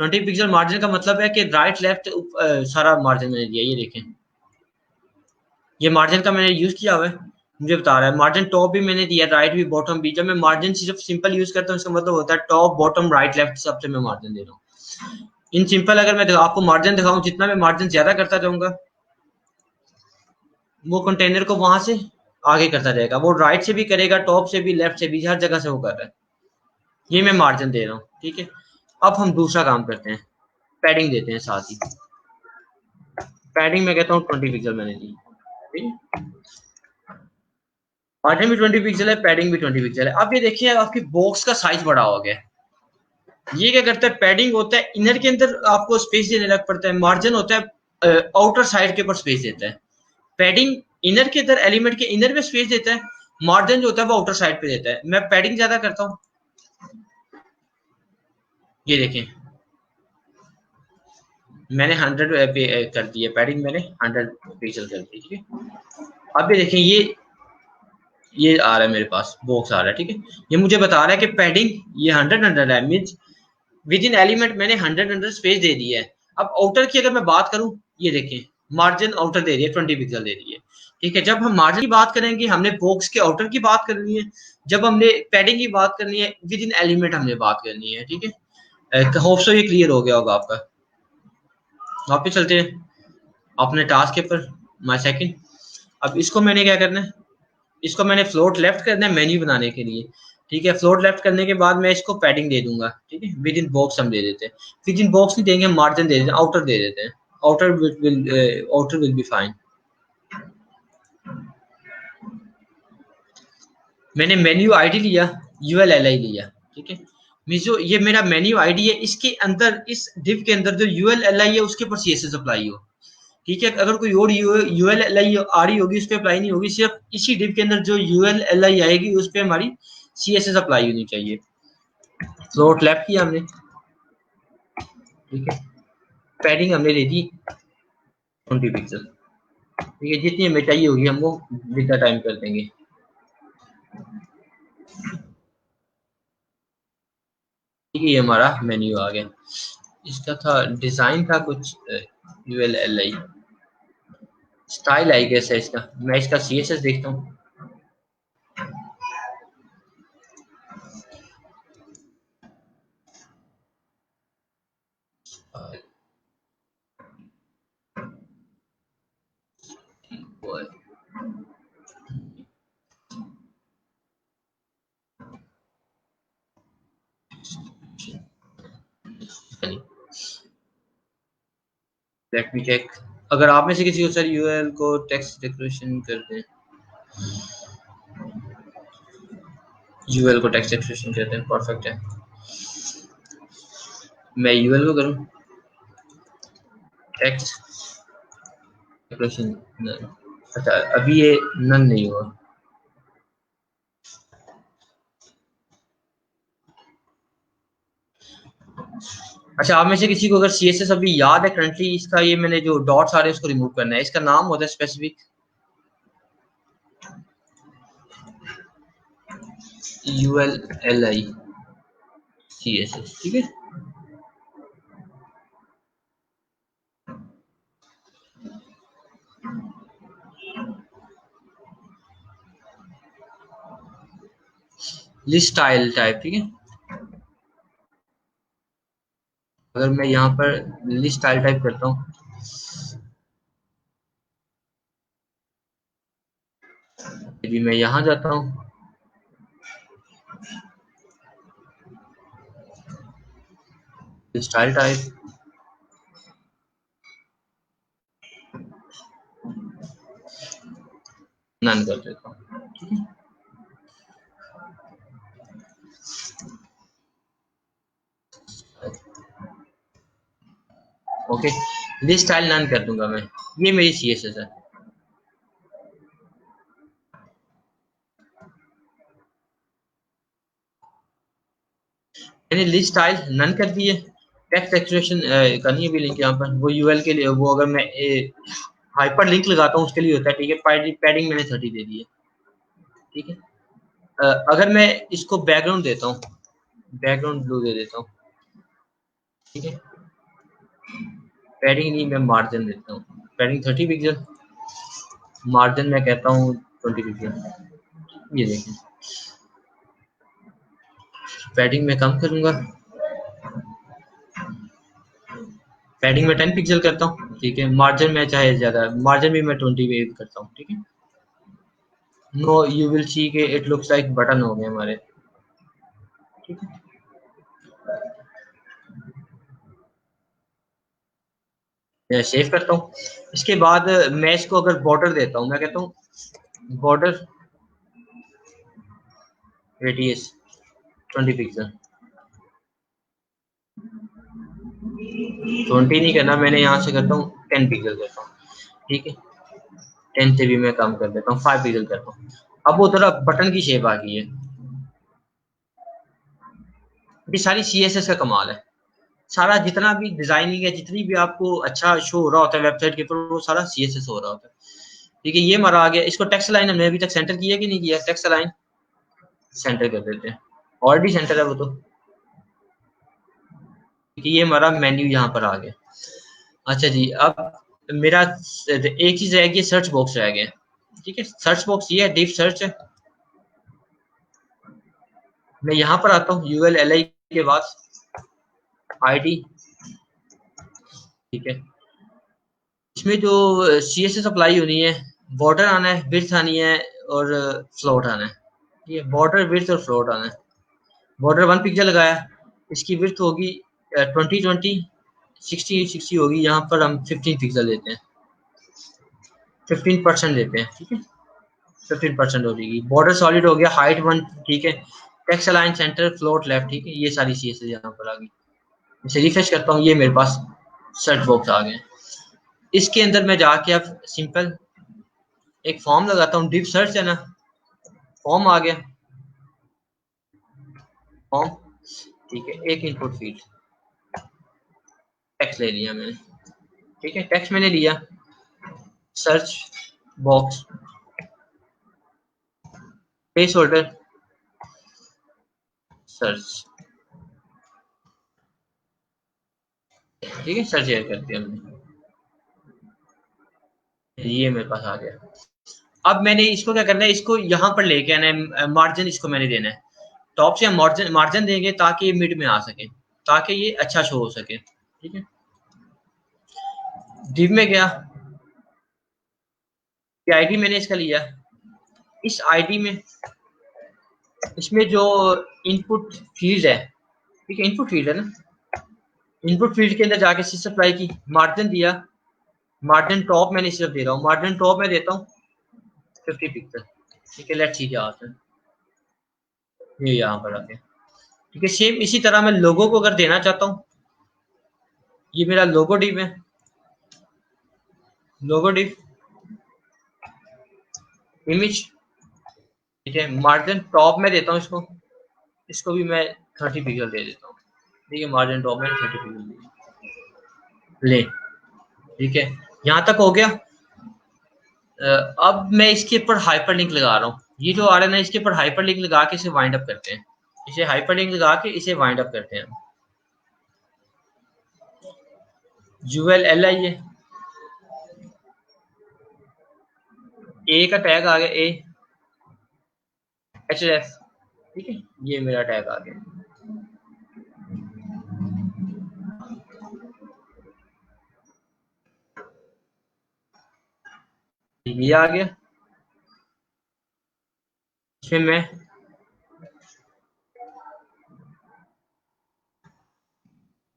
A: 20 पिक्सल मार्जिन का मतलब है कि राइट लेफ्ट सारा मार्जिन मैंने दिया। ये देखें, ये मार्जिन का मैंने यूज किया हुआ है, मुझे बता रहा है। मार्जिन टॉप भी मैंने दिया, राइट भी बॉटम भी। जब मैं मार्जिन सिर्फ सिंपल यूज करता हूँ इसका मतलब होता है टॉप बॉटम राइट लेफ्ट सबसे मैं मार्जिन दे रहा हूँ। इन सिंपल अगर मैं आपको मार्जिन दिखाऊं, जितना मैं मार्जिन ज्यादा करता जाऊंगा वो कंटेनर को वहां से आगे करता जाएगा, वो राइट से भी करेगा, टॉप से भी, लेफ्ट से भी, हर जगह से वो कर रहा है। ये मैं मार्जिन दे रहा हूँ, ठीक है। अब हम दूसरा काम करते हैं, पैडिंग देते हैं साथ ही। पैडिंग में कहता हूँ 20 पिक्सल मैंने दी, ठीक है। मार्जिन भी 20 पिक्सल है, पैडिंग भी 20 पिक्सल है। अब ये देखिए आपकी बॉक्स का साइज बड़ा हो गया। ये क्या करता है, पैडिंग होता है इनर के अंदर आपको स्पेस देने लग पड़ता है, मार्जिन होता है आउटर साइड के ऊपर स्पेस देता है। पैडिंग इनर के अंदर एलिमेंट के इनर में स्पेस देता है, मार्जिन जो होता है वो आउटर साइड पे देता है। मैं पैडिंग ज्यादा करता हूँ, ये देखें मैंने 100 पे कर दिया, पैडिंग मैंने 100 पिक्सल कर दी, ठीक है। अब ये देखें, ये आ रहा है मेरे पास, बॉक्स आ रहा है, ठीक है। ये मुझे बता रहा है कि पैडिंग ये 100 है, मीन्स विद इन एलिमेंट मैंने 100 स्पेस दे दी है। अब आउटर की अगर मैं बात करूं, ये देखें मार्जिन आउटर दे रही है 20 पिक्सल दे रही है, ठीक है। जब हम मार्जिन की बात करेंगे हमने बॉक्स के आउटर की बात करनी है, जब हमने पैडिंग की बात करनी है विद इन एलिमेंट हमने बात करनी है, ठीक है। होप सो ये क्लियर हो गया होगा आपका। वापस चलते हैं अपने टास्क के ऊपर, माई सेकंड। अब इसको मैंने क्या करना है, इसको मैंने फ्लोट लेफ्ट करना है मेन्यू बनाने के लिए, ठीक है। फ्लोट लेफ्ट करने के बाद मैं इसको पैडिंग दे दूंगा, ठीक है। विद इन बॉक्स हम दे देते हैं, विद इन बॉक्स नहीं देंगे, मार्जिन दे देते हैं, आउटर दे देते हैं। Outer will be fine. मैंने मेन्यू आईडी लिया, ULLI लिया, ठीक है। जो ये मेरा मेन्यू आईडी है, इसके अंदर इस डिव के अंदर जो ULLI है उसके ऊपर CSS अप्लाई हो, ठीक है। अगर कोई और ULLI आ रही होगी उस पर अप्लाई नहीं होगी, सिर्फ इसी डिव के अंदर जो ULLI आएगी उस पर हमारी CSS अप्लाई होनी चाहिए। फ्लोट लेफ्ट किया हमने, ठीक है। पैडिंग हमने दे दी 20 पिक्सल, ठीक है। जितनी हमें चाहिए होगी हम वो विद द टाइम कर देंगे, ठीक है। ये हमारा मेन्यू आ गया। इसका था डिजाइन था कुछ ULLI स्टाइल आई कैसा है इसका, मैं इसका CSS देखता हूँ। Let me check. अगर आप में से किसी को सर URL को टेक्स्ट डिक्लेरेशन कर दें, URL को टेक्स्ट डिक्लेरेशन करते हैं, परफेक्ट है। मैं URL को करूँ टेक्स्ट डिक्लेरेशन, अच्छा अभी ये नन नहीं हुआ। अच्छा, आप में से किसी को अगर CSS अभी याद है करंटली इसका, ये मैंने जो डॉट्स आ रहे हैं उसको रिमूव करना है, इसका नाम होता है स्पेसिफिक ULLI CSS, ठीक है। लिस्ट स्टाइल टाइप, ठीक है। अगर मैं यहाँ पर लिस्ट स्टाइल टाइप करता हूँ, यदि मैं यहाँ जाता हूँ, स्टाइल टाइप, नन कर देता हूँ, ठीक है। ओके, लिस्ट स्टाइल नन कर दूंगा मैं। ये मेरी सीएसएस है। मैंने लिस्ट स्टाइल नन कर दी है। टेक्स्ट एक्सट्रैक्शन करनी है भी लिंक यहाँ पर, वो यूएल के लिए, वो अगर मैं हाइपर लिंक लगाता हूँ उसके लिए होता है, ठीक है। पैडिंग मैंने 30 दे दी है, ठीक है। अगर मैं इसको बैकग्राउंड देता हूँ, बैकग्राउंड ब्लू दे देता हूँ, ठीक है। पैडिंग नहीं, मैं मार्जिन देता हूँ, पैडिंग 30 पिक्सल, मार्जिन मैं कहता हूँ 20 पिक्सल। ये देखें, पैडिंग में कम करूंगा, पैडिंग में 10 पिक्सल करता हूँ, ठीक है। मार्जिन में चाहे ज्यादा, मार्जिन भी मैं 20 पे करता हूँ, ठीक है। नो यू विल सी के इट लुक्स लाइक बटन हो गए हमारे, ठीक है। मैं सेव करता हूँ। इसके बाद मैं इसको अगर बॉर्डर देता हूँ, मैं कहता हूँ बॉर्डर रेडियस 20 पिक्सल, 20 नहीं करना मैंने, यहाँ से करता हूँ 10 पिक्सल करता हूँ, ठीक है। 10 से भी मैं कम कर देता हूँ, 5 पिक्सल करता हूँ। अब वो थोड़ा बटन की शेप आ गई है। ये सारी सीएसएस का कमाल है। सारा जितना भी डिजाइनिंग है, जितनी भी आपको अच्छा शो हो रहा होता है वेबसाइट के ऊपर, वो सारा सीएसएस हो रहा होता है, ठीक है। ये हमारा आ गया। इसको टेक्स्ट लाइन हमने अभी तक सेंटर किया कि नहीं किया? टेक्स्ट लाइन सेंटर कर देते हैं, ऑलरेडी सेंटर है वो तो, कि ये हमारा मेन्यू यहाँ पर आ गया। अच्छा जी, अब मेरा एक चीज रह गई, सर्च बॉक्स रह गया, ठीक है। सर्च बॉक्स ये है, डीप सर्च है। मैं यहाँ पर आता हूँ, ULLI के बाद ID, ठीक है। इसमें जो CSS अप्लाई होनी है, बॉर्डर आना है, विड्थ आनी है, और फ्लोट आना है। ये बॉर्डर, विड्थ और फ्लोट आना है। बॉर्डर 1 पिक्सल लगाया, इसकी विड्थ होगी 20 60 60 होगी। यहाँ पर हम 15 पिक्सल देते हैं, 15% देते हैं, ठीक है। 15% हो जाएगी। बॉर्डर सॉलिड हो गया, हाइट 1, ठीक है। Text align centre, float left, ठीक है। ये सारी चीजें यहाँ पर आ गई। इसे रिफ्रेश करता हूँ, ये मेरे पास सर्च बॉक्स आ गए। इसके अंदर मैं जाके अब सिंपल एक फॉर्म लगाता हूँ, डिप सर्च है ना, फॉर्म आ गया, फॉर्म, ठीक है। एक इनपुट फील्ड, टेक्स्ट ले लिया मैंने, ठीक है। टेक्स्ट मैंने लिया, search box, place holder, search, ठीक है। सर्च एयर कर दिया हमने, ये मेरे पास आ गया। अब मैंने इसको क्या करना है, इसको यहाँ पर लेके आना है, मार्जिन इसको मैंने देना है। टॉप से हम मार्जिन मार्जिन देंगे ताकि ये मिड में आ सके, ताकि ये अच्छा शो हो सके, ठीक है। डिव में गया, ये आईडी मैंने इसका लिया। इस आईडी में, इसमें जो इनपुट फील्ड है, ठीक है, इनपुट फील्ड है ना, इनपुट फील्ड के अंदर जाके सिस अप्लाई की, मार्जिन दिया। मार्जिन टॉप मैंने सिर्फ दे रहा हूँ, मार्जिन टॉप में देता हूँ 50 पिक्सल, ठीक है। लेट्स सी क्या आता है, ये यहाँ पर आके, ठीक है। सेम इसी तरह मैं लोगो को अगर देना चाहता हूँ, ये मेरा लोगो डिव है, लोगो डिव, इमेज, ठीक है। मार्जिन टॉप में देता हूँ इसको, इसको भी मैं 30 पिक्सल दे देता हूँ, ठीक है। मार्जिन टॉप में 30 पिक्सल ले, ठीक है। यहाँ तक हो गया। अब मैं इसके ऊपर हाइपर लिंक लगा रहा हूँ, ये जो आ रहा है ना, इसके ऊपर हाइपर लिंक लगा के इसे वाइंड अप करते हैं, इसे हाइपर लिंक लगा के इसे वाइंड अप करते हैं। ULLI है, ए का टैग आ गया, HF, ठीक है। ये मेरा टैग आ गया, ये आ गया। इसमें मैं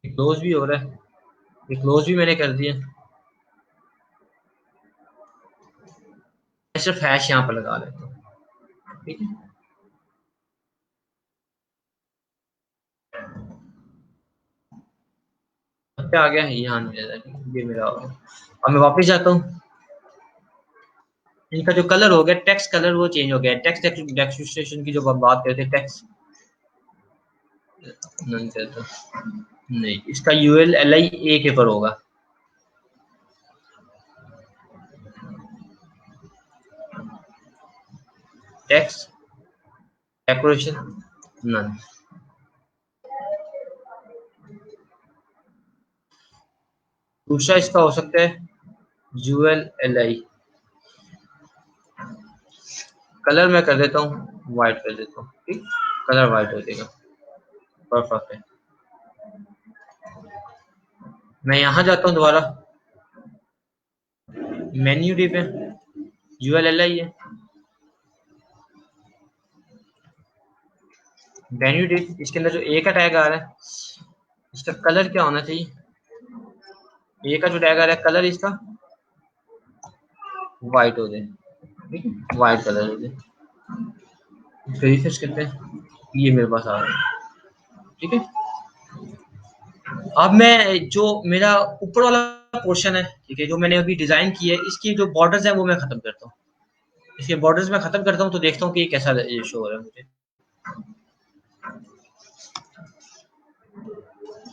A: क्लोज भी हो रहा है, ये क्लोज भी मैंने कर दिया। सिर्फ हैश यहाँ पर लगा लेता हूँ, ठीक है। क्या आ गया, यहाँ नहीं रहता, ये मेरा हो गया। अब मैं वापस जाता हूँ, इनका जो कलर हो गया टेक्स्ट कलर वो चेंज हो गया। टेक्स्ट डेक्सटेशन की जो हम बात करते हैं, टेक्स्ट नहीं चलता, नहीं, इसका यूएल एल आई ए के पर होगा। Text decoration none. दूसरा इसका हो सकता है यूएल एल आई, कलर मैं कर देता हूँ व्हाइट कर देता हूँ, ठीक, कलर व्हाइट हो जाएगा, परफेक्ट है। मैं यहाँ जाता हूँ दोबारा, मेन्यू डी पे यूएल एल आई है, मेन्यू डी, इसके अंदर जो ए का टैग आ रहा है इसका कलर क्या होना चाहिए, ए का जो टैग आ रहा है कलर इसका व्हाइट हो जाए, ठीक है, व्हाइट कलर हो जाए। इसको रिफ्रेश करते हैं, ये मेरे पास आ रहा है, ठीक है। अब मैं जो मेरा ऊपर वाला पोर्शन है, ठीक है, जो मैंने अभी डिजाइन की है, इसकी जो बॉर्डर्स है वो मैं खत्म करता हूँ। इसके बॉर्डर्स मैं खत्म करता हूँ तो देखता हूँ कि ये कैसा ये शो हो रहा है मुझे।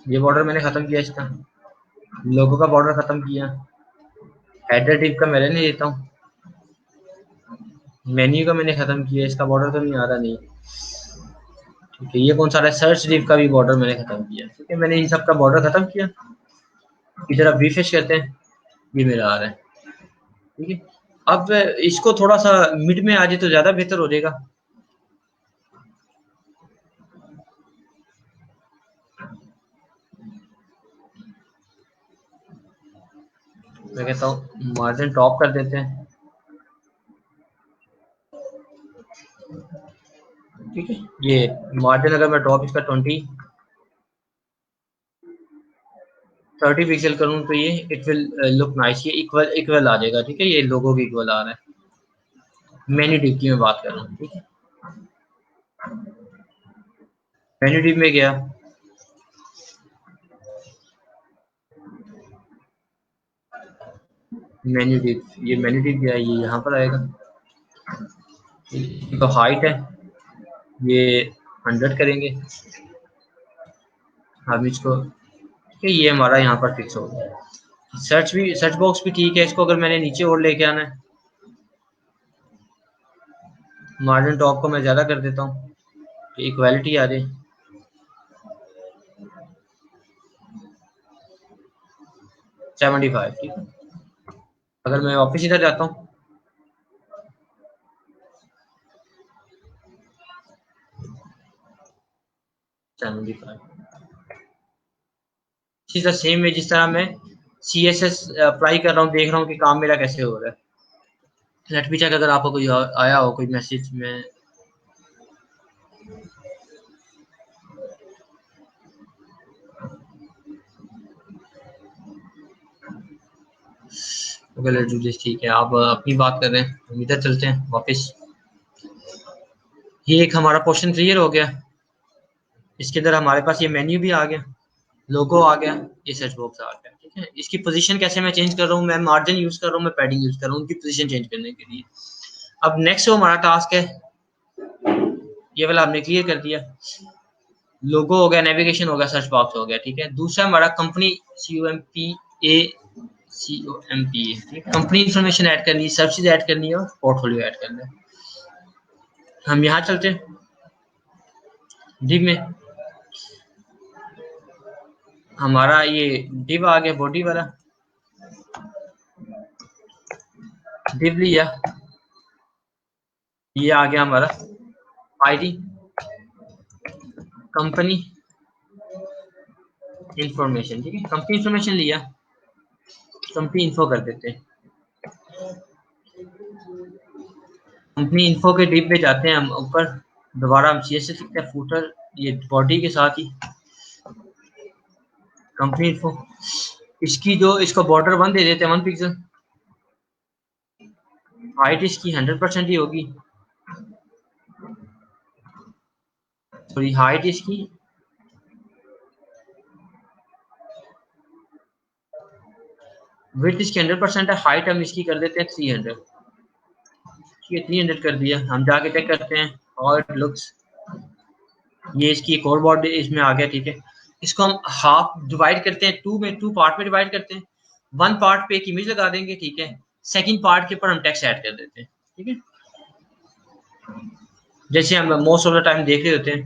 A: ये बॉर्डर मैंने खत्म किया, इसका लोगो का बॉर्डर खत्म किया, हेडर टिप का मैं रहने देता हूँ, मेन्यू का मैंने खत्म किया, इसका बॉर्डर तो नहीं आ रहा, नहीं, ठीक है। ये कौन सा रहा है, सर्च डिप का भी बॉर्डर मैंने खत्म किया, ठीक है, मैंने इन सब का बॉर्डर खत्म किया। इधर अब रिफ्रेश करते हैं, ये मेरा आ रहा है, ठीक है। अब इसको थोड़ा सा मिड में आ जाए तो ज्यादा बेहतर हो जाएगा। मैं कहता हूँ मार्जिन टॉप कर देते हैं, ठीक है। ये मार्जिन अगर मैं टॉप इसका 30 पिक्सल करूँ तो ये इट विल लुक नाइस, ये इक्वल इक्वल आ जाएगा, ठीक है, ये लोगो भी इक्वल आ रहा है। मेन्यू टिप की मैं बात कर रहा हूँ, ठीक है। मेन्यू टिप में गया, मेन्यू टिप, ये मेन्यू टिप गया, ये यहाँ पर आएगा, तो हाइट है ये 100 करेंगे हम इसको, ठीक है, ये हमारा यहाँ पर फिक्स हो गया। सर्च भी, सर्च बॉक्स भी ठीक है, इसको अगर मैंने नीचे और लेके आना है, मार्जिन टॉप को मैं ज़्यादा कर देता हूँ तो इक्वालिटी आ जाए, 75, ठीक है। अगर मैं वापस इधर जाता हूँ, 75, इसी तरह सेम है जिस तरह मैं CSS अप्लाई कर रहा हूँ, देख रहा हूँ कि काम मेरा कैसे हो रहा है। लेट मी चेक, अगर आपको कोई आया हो कोई मैसेज में, ओके लेट्स डू दिस, ठीक है। आप अपनी बात कर रहे हैं, हम इधर चलते हैं वापस। ये एक हमारा पोर्शन क्लियर हो गया, इसके अंदर हमारे पास ये मेन्यू भी आ गया, लोगो आ गया, ये सर्च बॉक्स आ गया, ठीक है। इसकी पोजीशन कैसे मैं चेंज कर रहा हूँ, मैं मार्जिन यूज कर रहा हूँ, मैं पैडिंग यूज कर रहा हूँ उनकी पोजीशन चेंज करने के लिए। अब नेक्स्ट जो हमारा टास्क है, ये वाला हमने क्लियर कर दिया, लोगो हो गया, नेविगेशन हो गया, सर्च बॉक्स हो गया, ठीक है। दूसरा हमारा company COMPA company information add करनी है, सर्विसेज ऐड करनी है और पोर्टफोलियो ऐड करना है। हम यहाँ चलते हैं डिव में, हमारा ये डिव आ गया, बॉडी वाला डिव लिया, ये आ गया हमारा आईडी, कंपनी इंफॉर्मेशन, ठीक है, कंपनी इंफॉर्मेशन लिया, कंपनी इन्फो कर देते हैं, कंपनी इन्फो के डिप पे जाते हैं हम ऊपर, दोबारा हम CSS लिखते हैं, फूटर ये बॉडी के साथ ही कंपनी इन्फो, इसकी जो इसको बॉर्डर 1 दे देते हैं, 1 पिक्सल, हाइट इसकी 100% ही होगी, सॉरी हाइट इसकी विड्थ इसकी 100% है, हाइट हम इसकी कर देते हैं 300। ठीक है 300 कर दिया। हम जाके चेक करते हैं हाउ इट लुक्स। ये इसकी एक और बॉडी इसमें आ गया। ठीक है इसको हम हाफ डिवाइड करते हैं, टू पार्ट में डिवाइड करते हैं। वन पार्ट पे एक इमेज लगा देंगे। ठीक है सेकंड पार्ट के ऊपर हम टेक्स्ट ऐड कर देते हैं। ठीक है जैसे हम मोस्ट ऑफ द टाइम देख रहे होते हैं।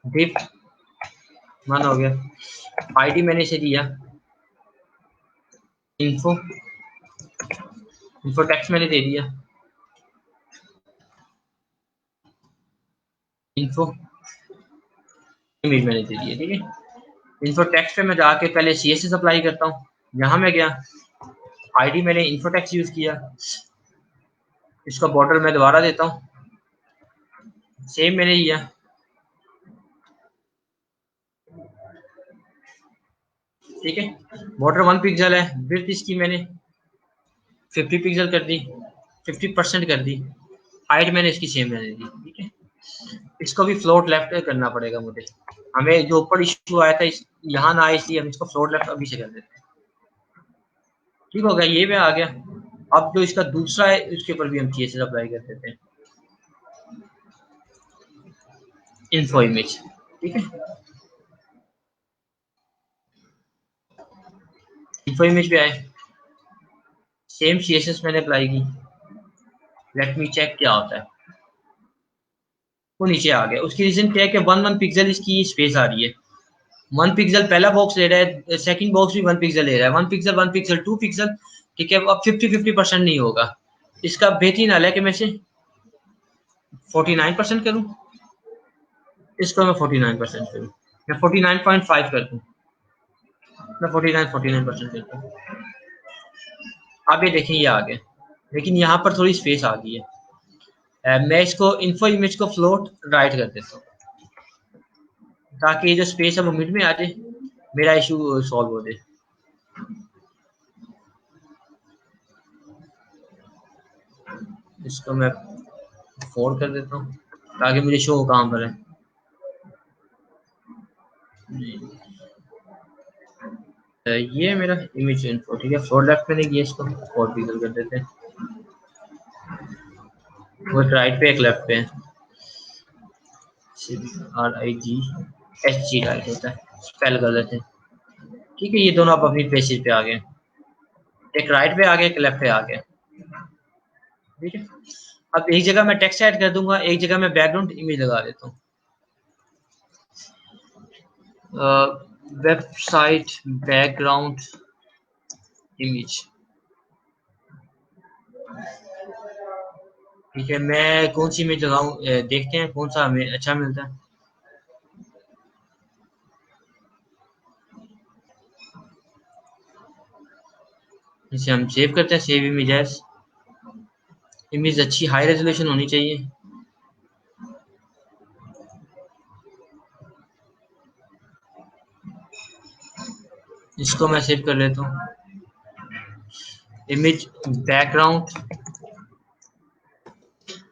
A: डिफ वन हो गया, आईडी मैंने इसे दिया इन्फो, इन्फो टेक्स्ट मैंने दे दिया इन्फो, इमेज मैंने दे दिया। ठीक है इन्फो टेक्स्ट पे मैं जाके पहले CSS अप्लाई करता हूँ। यहाँ मैं गया, आईडी मैंने इन्फो टेक्स्ट यूज किया, इसका बॉर्डर मैं दोबारा देता हूँ, सेम मैंने किया। ठीक है बॉर्डर 1 पिक्सल है, विड्थ इसकी मैंने 50 पिक्सल कर दी, 50% कर दी, हाइट मैंने इसकी सेम रहने दी। ठीक है इसको भी फ्लोट लेफ्ट करना पड़ेगा मुझे, हमें जो ऊपर इशू आया था यहाँ ना आए, इसलिए हम इसको फ्लोट लेफ्ट अभी से कर देते हैं। ठीक हो गया, ये भी आ गया। अब जो इसका दूसरा है उसके ऊपर भी हम CSS अप्लाई कर देते हैं, इन्फो इमेज। ठीक है इन्फो इमेज पे आए, सेम CSS मैंने अप्लाई की। लेट मी चेक क्या होता है। वो नीचे आ गया, उसकी रीजन क्या है कि 1 पिक्सल इसकी स्पेस आ रही है। 1 पिक्सल पहला बॉक्स ले रहा है, सेकंड बॉक्स भी 1 पिक्सल ले रहा है, 1 पिक्सल 2 पिक्सल। ठीक है अब 50-50% नहीं होगा। इसका बेहतरीन हल है कि मैं इसे 49% करूं, इसको मैं 49% करूं, मैं 49.5 कर दूं, मैं 49% करता हूँ। अब ये देखें ये आ गया, लेकिन यहाँ पर थोड़ी स्पेस आ गई है। मैं इसको इन्फो इमेज को फ्लोट राइट कर देता हूँ, ताकि ये जो स्पेस है वो मिड में आ जाए, मेरा इशू सॉल्व हो जाए। इसको मैं 4 कर देता हूँ ताकि मुझे शो काम करे। ये मेरा इमेज इन्फो। ठीक है फ्लोट लेफ्ट मैंने किया, इसको 4 पिक्सल कर देते हैं। वो एक राइट पे एक लेफ्ट पे है, RIGHG राइट होता है, स्पेल गलत है। ठीक है ये दोनों आप अपनी प्लेसेस पे आ गए, एक राइट पे आ गया एक लेफ्ट पे आ गया। ठीक है अब एक जगह मैं टेक्स्ट ऐड कर दूंगा, एक जगह मैं बैकग्राउंड इमेज लगा देता हूँ। Website background image. ठीक है मैं कौन सी इमेज लगाऊं, देखते हैं कौन सा हमें अच्छा मिलता है। इसे हम सेव करते हैं, सेव इमेज एज। इमेज अच्छी हाई रेजोल्यूशन होनी चाहिए। इसको मैं सेव कर लेता हूँ, इमेज बैकग्राउंड।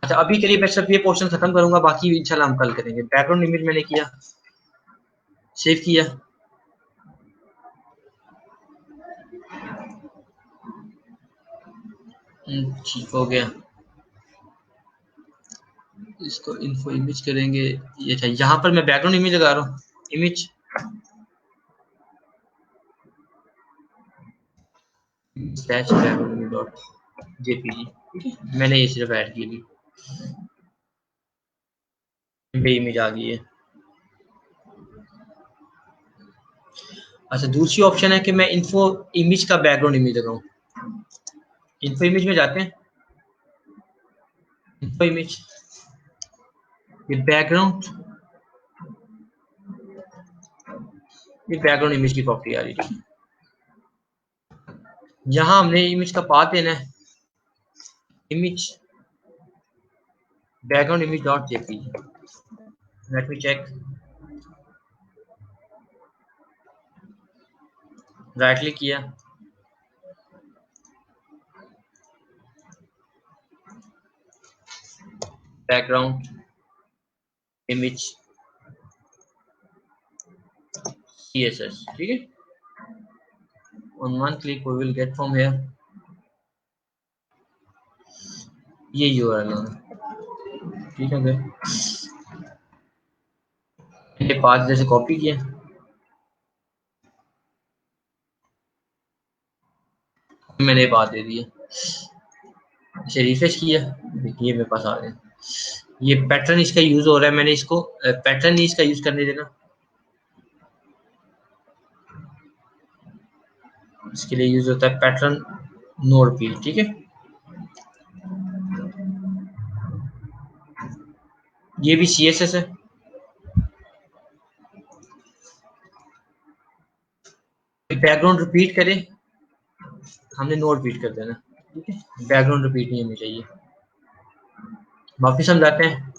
A: अच्छा अभी के लिए मैं सिर्फ ये पोर्शन खत्म करूंगा, बाकी इंशाल्लाह हम कल करेंगे। बैकग्राउंड इमेज मैंने किया, सेव किया। ठीक हो गया, इसको इन्फो इमेज करेंगे। ये था, यहाँ पर मैं बैकग्राउंड इमेज लगा रहा हूँ, image slash background dot JPG। मैंने ये सिर्फ ऐड की थी, इमेज आ गई है। अच्छा दूसरी ऑप्शन है कि मैं इन्फो इमेज का बैकग्राउंड इमेज लगाऊं। इन्फो इमेज में जाते हैं, इन्फो इमेज, ये बैकग्राउंड, ये बैकग्राउंड इमेज की प्रॉपर्टी आ रही है। यहाँ हमने इमेज का पाथ देना है, image background image dot JPG। Let me check, right click किया, बैकग्राउंड इमेज CSS, ठीक है। On one click we will get from here ये URL है, ठीक है। ये पाथ जैसे कॉपी किया, मैंने पाथ दे दिया, इसे रिफ्रेश किया, देखिए मेरे पास आ गया। ये पैटर्न इसका यूज हो रहा है, मैंने इसको पैटर्न नहीं इसका यूज करने देना, इसके लिए यूज होता है पैटर्न नोड पी, ठीक है। ये भी CSS है, बैकग्राउंड रिपीट करें, हमने नोड रिपीट कर देना, ठीक है। बैकग्राउंड रिपीट नहीं होनी चाहिए। वापिस हम जाते हैं,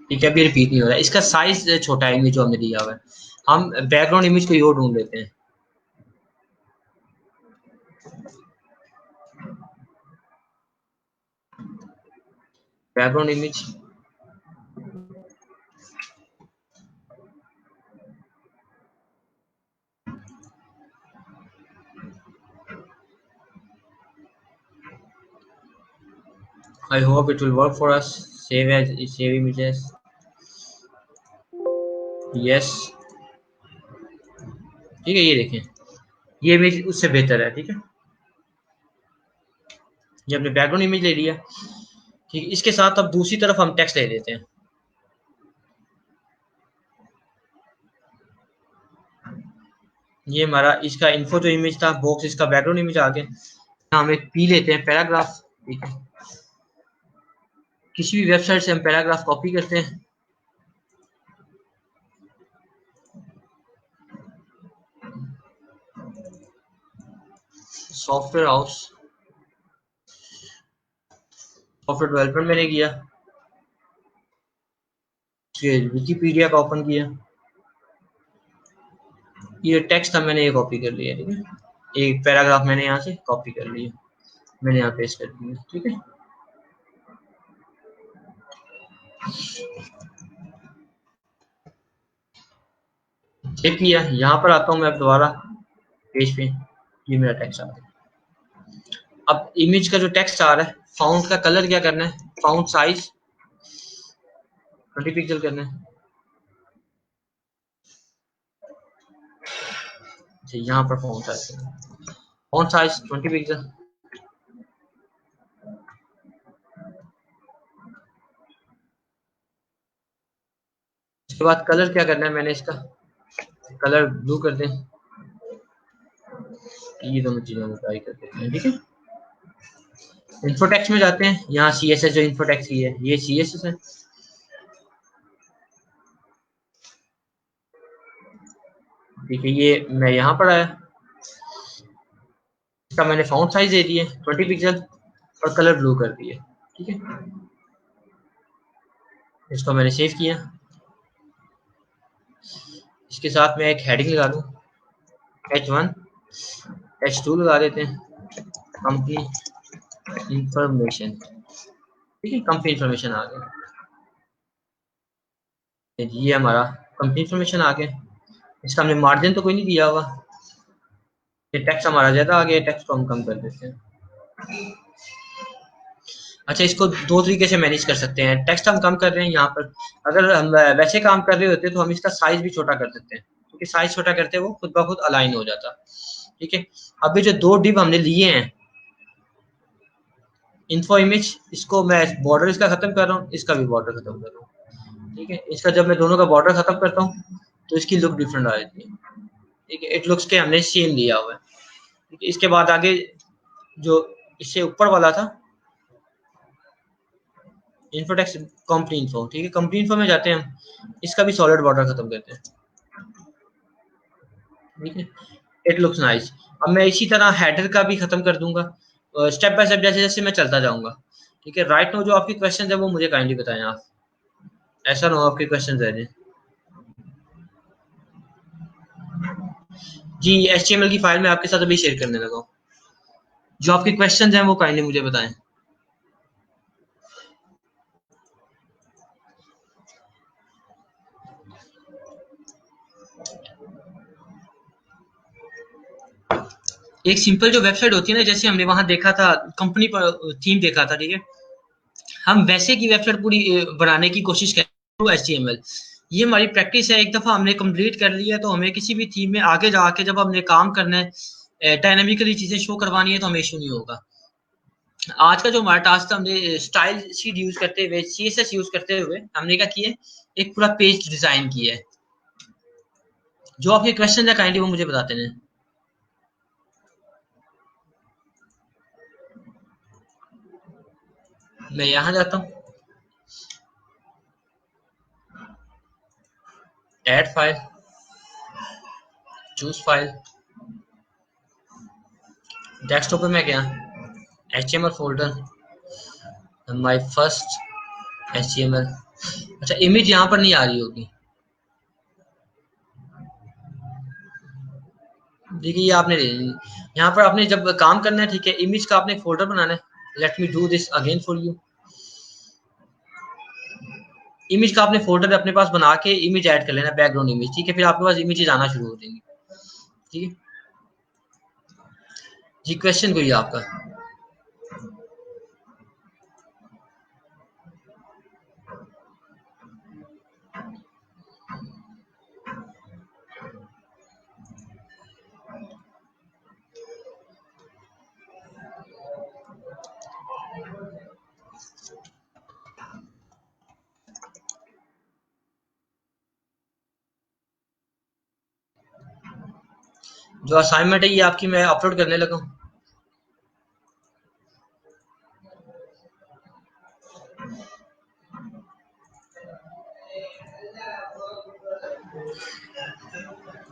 A: ठीक है, अभी रिपीट नहीं हो रहा है, इसका साइज छोटा है इमेज जो हमने दिया हुआ है। हम बैकग्राउंड इमेज को और ढूंढ लेते हैं, background image I hope it will work for us. Save images. Yes, ठीक है। ये देखें, ये इमेज उससे बेहतर है, ठीक है। ये हमने बैकग्राउंड इमेज ले लिया, ठीक है। इसके साथ अब दूसरी तरफ हम टेक्स्ट ले लेते हैं, ये हमारा इसका इन्फो जो इमेज था बॉक्स, इसका बैकग्राउंड इमेज आ गया। हम एक पी लेते हैं, पैराग्राफ, ठीक है। किसी भी वेबसाइट से हम पैराग्राफ कॉपी करते हैं, सॉफ्टवेयर हाउस, सॉफ्टवेयर डेवलपमेंट मैंने किया, विकिपीडिया का ओपन किया, ये टेक्स्ट था मैंने ये कॉपी कर लिया, ठीक है। एक पैराग्राफ मैंने यहाँ से कॉपी कर लिया, मैंने यहाँ पेस्ट कर दिया, ठीक है। चेक किया, यहाँ पर आता हूँ मैं अब दोबारा पेज पे, ये मेरा टेक्स्ट आ गया। अब इमेज का जो टेक्स्ट आ रहा है, फाउंट का कलर क्या करना है, फाउंट साइज 20 पिक्सल करना है, यहाँ पर फाउंट साइज 20 पिक्सल। इसके बाद कलर क्या करना है, मैंने इसका कलर ब्लू कर दें, ये दोनों चीजें हम ट्राई कर देते हैं, ठीक है। इन्फोटेक्स्ट में जाते हैं, यहाँ CSS जो इन्फोटेक्स्ट की है ये CSS है, ठीक है। ये मैं यहाँ पर आया, इसका मैंने फाउंट साइज दे दिए 20 पिक्सल और कलर ब्लू कर दिए, ठीक है। इसको मैंने सेव किया, इसके साथ मैं एक हेडिंग लगा दूं, H1 H2 लगा देते हैं, कंपनी इंफॉर्मेशन, ठीक है। कंपनी इंफॉर्मेशन आ गया, ये हमारा कंपनी इंफॉर्मेशन आ गया। इसका हमने मार्जिन तो कोई नहीं दिया हुआ, ये टेक्स्ट हमारा ज्यादा आ गया, टेक्स्ट को हम कम कर देते हैं। अच्छा, इसको दो तरीके से मैनेज कर सकते हैं, टेक्स्ट हम कम कर रहे हैं यहाँ पर, अगर हम वैसे काम कर रहे होते तो हम इसका साइज भी छोटा कर सकते हैं, क्योंकि साइज छोटा करते वो खुद ब खुद अलाइन हो जाता, ठीक है। अभी जो दो डिव हमने लिए हैं, इन्फो इमेज, इसको मैं बॉर्डर इसका खत्म कर रहा हूँ, इसका भी बॉर्डर खत्म कर रहा हूँ, ठीक है। इसका जब मैं दोनों का बॉर्डर खत्म करता हूँ तो इसकी लुक डिफरेंट आ जाती है, ठीक है। इट लुक्स के हमने सेम लिया हुआ है, ठीक है। इसके बाद आगे जो इससे ऊपर वाला था इन्फोटेक्स्ट कंपनी इन्फो, ठीक है। कंपनी इन्फो में जाते हैं हम, इसका भी सॉलिड बॉर्डर खत्म करते हैं, ठीक है। It looks nice. अब मैं इसी तरह हेडर का भी खत्म कर दूंगा, स्टेप बाय स्टेप, जैसे जैसे मैं चलता जाऊंगा, ठीक है। राइट नो जो आपके क्वेश्चन है वो मुझे काइंडली बताएं आप, ऐसा ना हो आपके क्वेश्चन रह जाए। जी, HTML की फाइल मैं आपके साथ अभी शेयर करने लगा हूँ, जो आपके क्वेश्चन हैं वो काइंडली मुझे बताएं। एक सिंपल जो वेबसाइट होती है ना, जैसे हमने वहां देखा था कंपनी पर थीम देखा था, ठीक है, हम वैसे की वेबसाइट पूरी बनाने की कोशिश करें थ्रू HTML। ये हमारी प्रैक्टिस है, एक दफा हमने कंप्लीट कर लिया तो हमें किसी भी थीम में आगे जाके जब हमने काम करना है, डायनामिकली चीजें शो करवानी है, तो हमें इशू नहीं होगा। आज का जो हमारा टास्क था, हमने स्टाइल शीट यूज करते हुए, CSS यूज करते हुए हमने क्या किया, एक पूरा पेज डिजाइन किया है। जो आपके क्वेश्चन है काइंडली वो मुझे बताते हैं। मैं यहाँ जाता हूँ, add file, choose file, desktop पे मैं गया, HTML folder, my first HTML। अच्छा, इमेज यहाँ पर नहीं आ रही होगी, देखिए ये आपने यहाँ पर आपने जब काम करना है, ठीक है, इमेज का आपने फोल्डर बनाना है। Let me do this again for you. Image का आपने फोल्डर अपने पास बना के इमेज ऐड कर लेना, बैकग्राउंड इमेज, ठीक है, फिर आपके पास इमेजेस आना शुरू हो जाएंगी, ठीक है जी। क्वेश्चन कोई आपका? जो असाइनमेंट है ये आपकी मैं अपलोड करने लगा हूँ।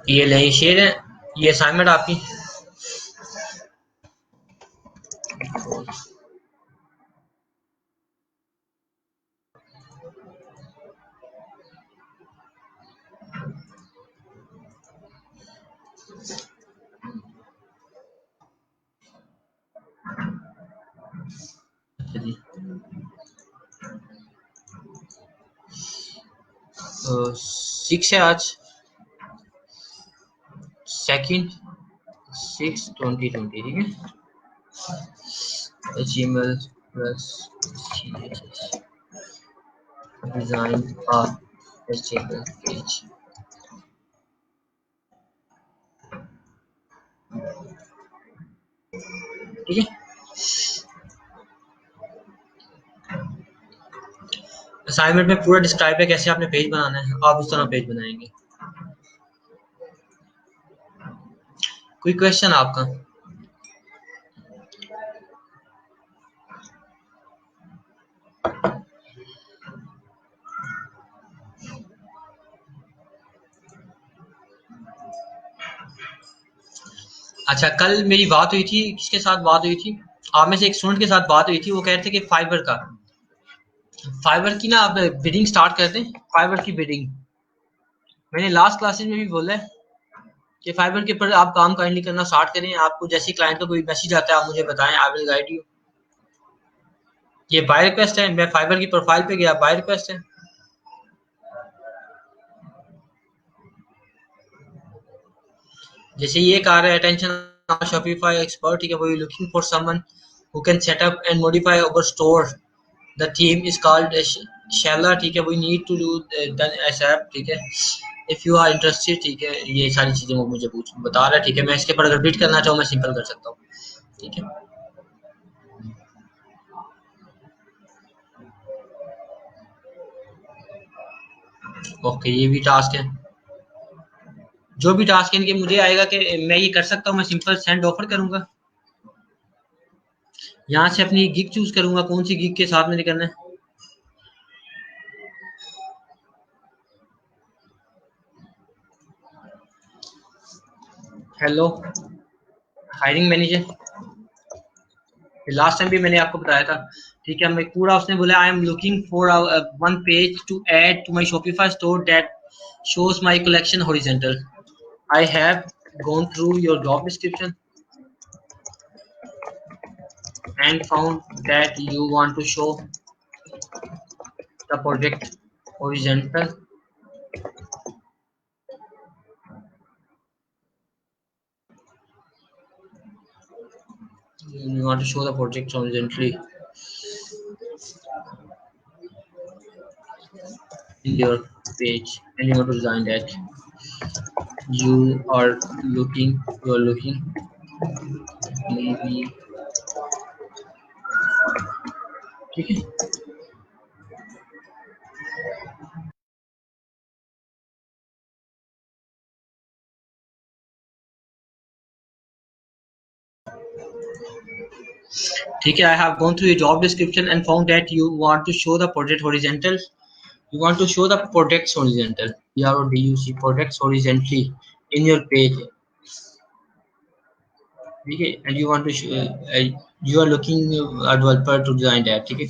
A: ये नहीं शेयर है, ये असाइनमेंट आपकी। अच्छा जी, 6 है आज, 2/6/2020, ठीक है। HTML प्लस CSS डिजाइन का HTML पेज, ठीक है। असाइनमेंट में पूरा डिस्क्राइब है कैसे आपने पेज बनाना है, आप उस तरह पेज बनाएंगे। कोई क्वेश्चन आपका? अच्छा, कल मेरी बात हुई थी, किसके साथ बात हुई थी, आप में से एक स्टूडेंट के साथ बात हुई थी। वो कह रहे थे कि फाइबर की ना आप बिडिंग स्टार्ट कर दें, फाइबर की बिडिंग। मैंने लास्ट क्लासेस में भी बोला है कि फाइबर के ऊपर आप काम काइंडली करना स्टार्ट करें। आपको जैसे क्लाइंट का कोई मैसेज आता है आप मुझे बताएं, आई विल गाइड यू। ये बाय रिक्वेस्ट है, मैं फाइबर की प्रोफाइल पे गया, बाय रिक्वेस्ट है। जैसे ये कह रहा है, अटेंशन शॉपिफाई एक्सपर्ट, ठीक है, वो looking for someone who can set up and modify our store, the theme is called Shella, ठीक है, we need to do done ASAP, ठीक है, इफ यू आर इंटरेस्टेड, ठीक है। ये सारी चीजें वो मुझे पूछ बता रहा है, ठीक है। मैं इसके ऊपर अगर बिट करना चाहूँ मैं सिंपल कर सकता हूँ, ठीक है। ओके, ये भी टास्क है। जो भी टास्क है इनके मुझे आएगा कि मैं ये कर सकता हूँ, मैं सिंपल सेंड ऑफर करूंगा, यहाँ से अपनी गिग चूज करूंगा कौन सी गिग के साथ में करना है। Hello hiring manager, last time भी मैंने आपको बताया था, ठीक है। मैं पूरा उसने बोला I am looking for one page to add to my Shopify store that shows my collection horizontal. I have gone through your job description and found that you want to show the project horizontal. You want to show the project horizontally in your page, and you want to design that. You are looking maybe, ठीक है. ठीक है, I have gone through your job description and found that you want to show the project horizontal. You want to show the projects horizontal. PRODUC projects horizontally in your page. ठीक है, and you want to show, you are looking a developer to design that. ठीक है,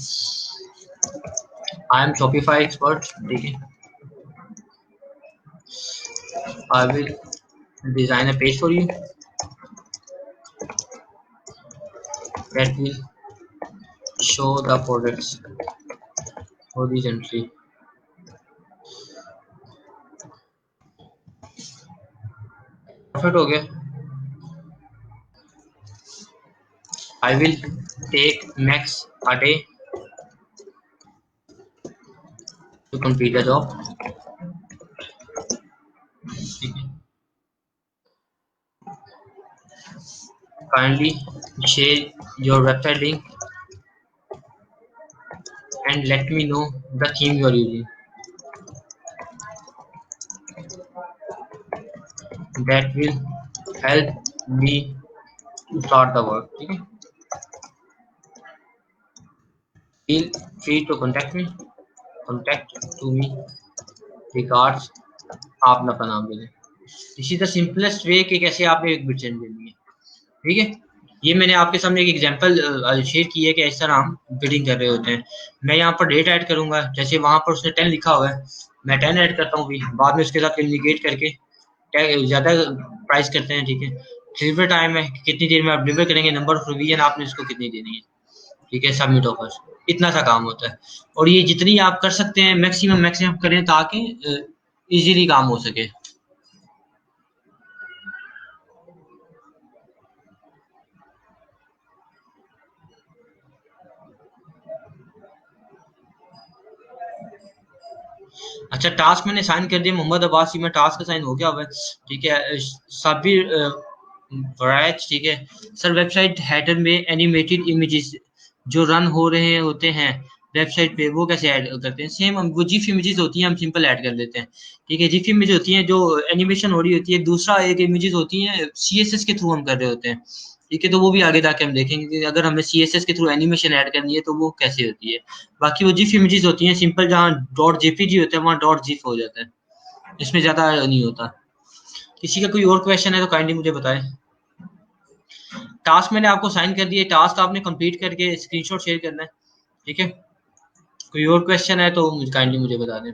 A: I am Shopify expert. ठीक है, I will design a page for you that will show the products horizontally. Perfect हो गया. I will take max a day to complete the job. ठीक है, kindly share your website link and let me know the theme you are using. That will help me to start the work. ठीक है, feel free to contact to me regards. आप अपना नाम दे दें. This is the simplest way कि कैसे आपने एक बिट सेंड करनी है. ठीक है, ये मैंने आपके सामने एक एग्जांपल शेयर की है कि इस तरह हम बिडिंग कर रहे होते हैं. मैं यहाँ पर डेट ऐड करूंगा, जैसे वहां पर उसने 10 लिखा हुआ है, मैं 10 ऐड करता हूँ. भी बाद में उसके साथ कम्युनिकेट करके ज्यादा प्राइस करते हैं. ठीक है, डिलीवरी टाइम है, कितनी देर में आप डिलीवर करेंगे, नंबर ऑफ रिवीजन आपने इसको कितनी देनी है. ठीक है, सबमिट ऑफर्स, इतना सा काम होता है. और ये जितनी आप कर सकते हैं मैक्सिमम करें ताकि इजीली काम हो सके. अच्छा, टास्क मैंने साइन कर दिया. मोहम्मद अब्बास में टास्क साइन हो गया हुआ है. ठीक है, साबिर वराज. ठीक है सर, वेबसाइट हेडर में एनिमेटेड इमेजेस जो रन हो रहे होते हैं वेबसाइट पे, वो कैसे ऐड करते हैं? सेम हम वो जिफ इमेजेस होती हैं, हम सिंपल ऐड कर लेते हैं. ठीक है, जिफ इमेज होती हैं जो एनिमेशन हो रही होती है. दूसरा एक इमेजेस होती हैं सीएसएस के थ्रू हम कर रहे होते हैं. ठीक है, तो वो भी आगे जाके हम देखेंगे कि अगर हमें सीएसएस के थ्रू एनिमेशन ऐड करनी है तो वो कैसे होती है. बाकी वो जिफ इमेजेस होती हैं सिंपल, जहाँ डॉट जेपीजी होता है वहाँ डॉट जिफ हो जाता है, इसमें ज्यादा नहीं होता. किसी का कोई और क्वेश्चन है तो काइंडली मुझे बताएं. टास्क मैंने आपको साइन कर दिए, टास्क आपने कंप्लीट करके स्क्रीनशॉट शेयर करना है. ठीक है, कोई और क्वेश्चन है तो काइंडली मुझे बता दें.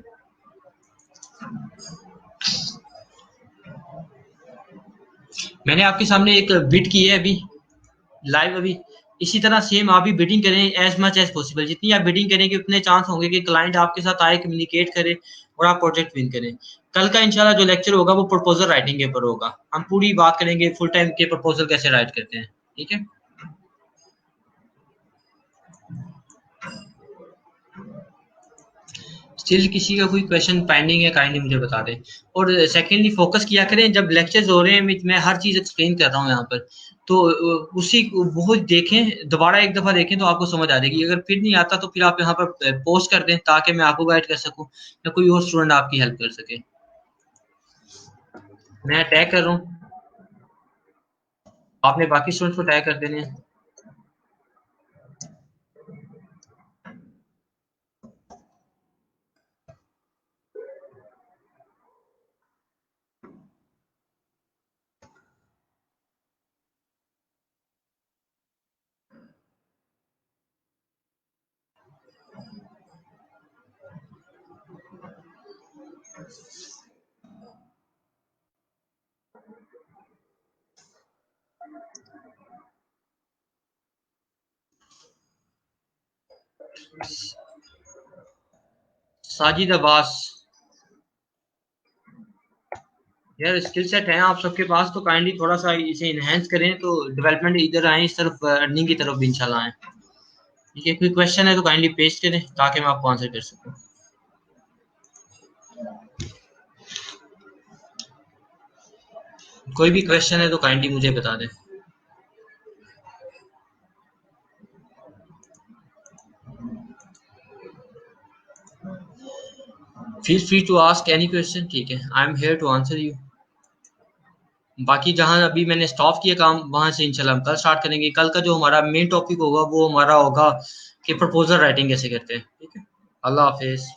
A: मैंने आपके सामने एक बिट की है अभी लाइव. अभी इसी तरह सेम आप भी बिडिंग करें एज मच एज पॉसिबल. जितनी आप बिडिंग करेंगे उतने चांस होंगे कि क्लाइंट आपके साथ आए, कम्युनिकेट करे और आप प्रोजेक्ट विन करें. कल का इंशाल्लाह जो लेक्चर होगा वो प्रपोजल राइटिंग के ऊपर होगा. हम पूरी बात करेंगे फुल टाइम के प्रपोजल कैसे राइट करते हैं. ठीक है, स्टिल किसी का कोई क्वेश्चन पेंडिंग है काइंडली मुझे बता दें. और सेकेंडली फोकस किया करें जब लेक्चर्स हो रहे हैं, मैं हर चीज एक्सप्लेन कर रहा हूँ यहाँ पर, तो उसी वो देखें, दोबारा एक दफा देखें तो आपको समझ आ जाएगी. अगर फिर नहीं आता तो फिर आप यहाँ पर पोस्ट कर दें ताकि मैं आपको गाइड कर सकूं या कोई और स्टूडेंट आपकी हेल्प कर सके. मैं टैग कर रहा हूँ, आपने बाकी स्टूडेंट्स को टैग कर देने हैं. साजिद अब्बास, यार स्किल सेट है आप सबके पास, तो काइंडली थोड़ा सा इसे इनहेंस करें, तो डेवलपमेंट इधर आए, इस तरफ अर्निंग की तरफ भी इंशाल्लाह आए। ठीक है, कोई क्वेश्चन है तो काइंडली पेश करें ताकि मैं आपको आंसर कर सकूं। कोई भी क्वेश्चन है तो काइंडली मुझे बता दें। Feel free to ask any question. ठीक है, I am here to answer you. बाकी जहां अभी मैंने स्टॉप किया काम, वहां से इंशाल्लाह हम कल स्टार्ट करेंगे। कल का जो हमारा मेन टॉपिक होगा वो हमारा होगा कि प्रपोजल राइटिंग कैसे करते हैं। ठीक है, अल्लाह हाफिज।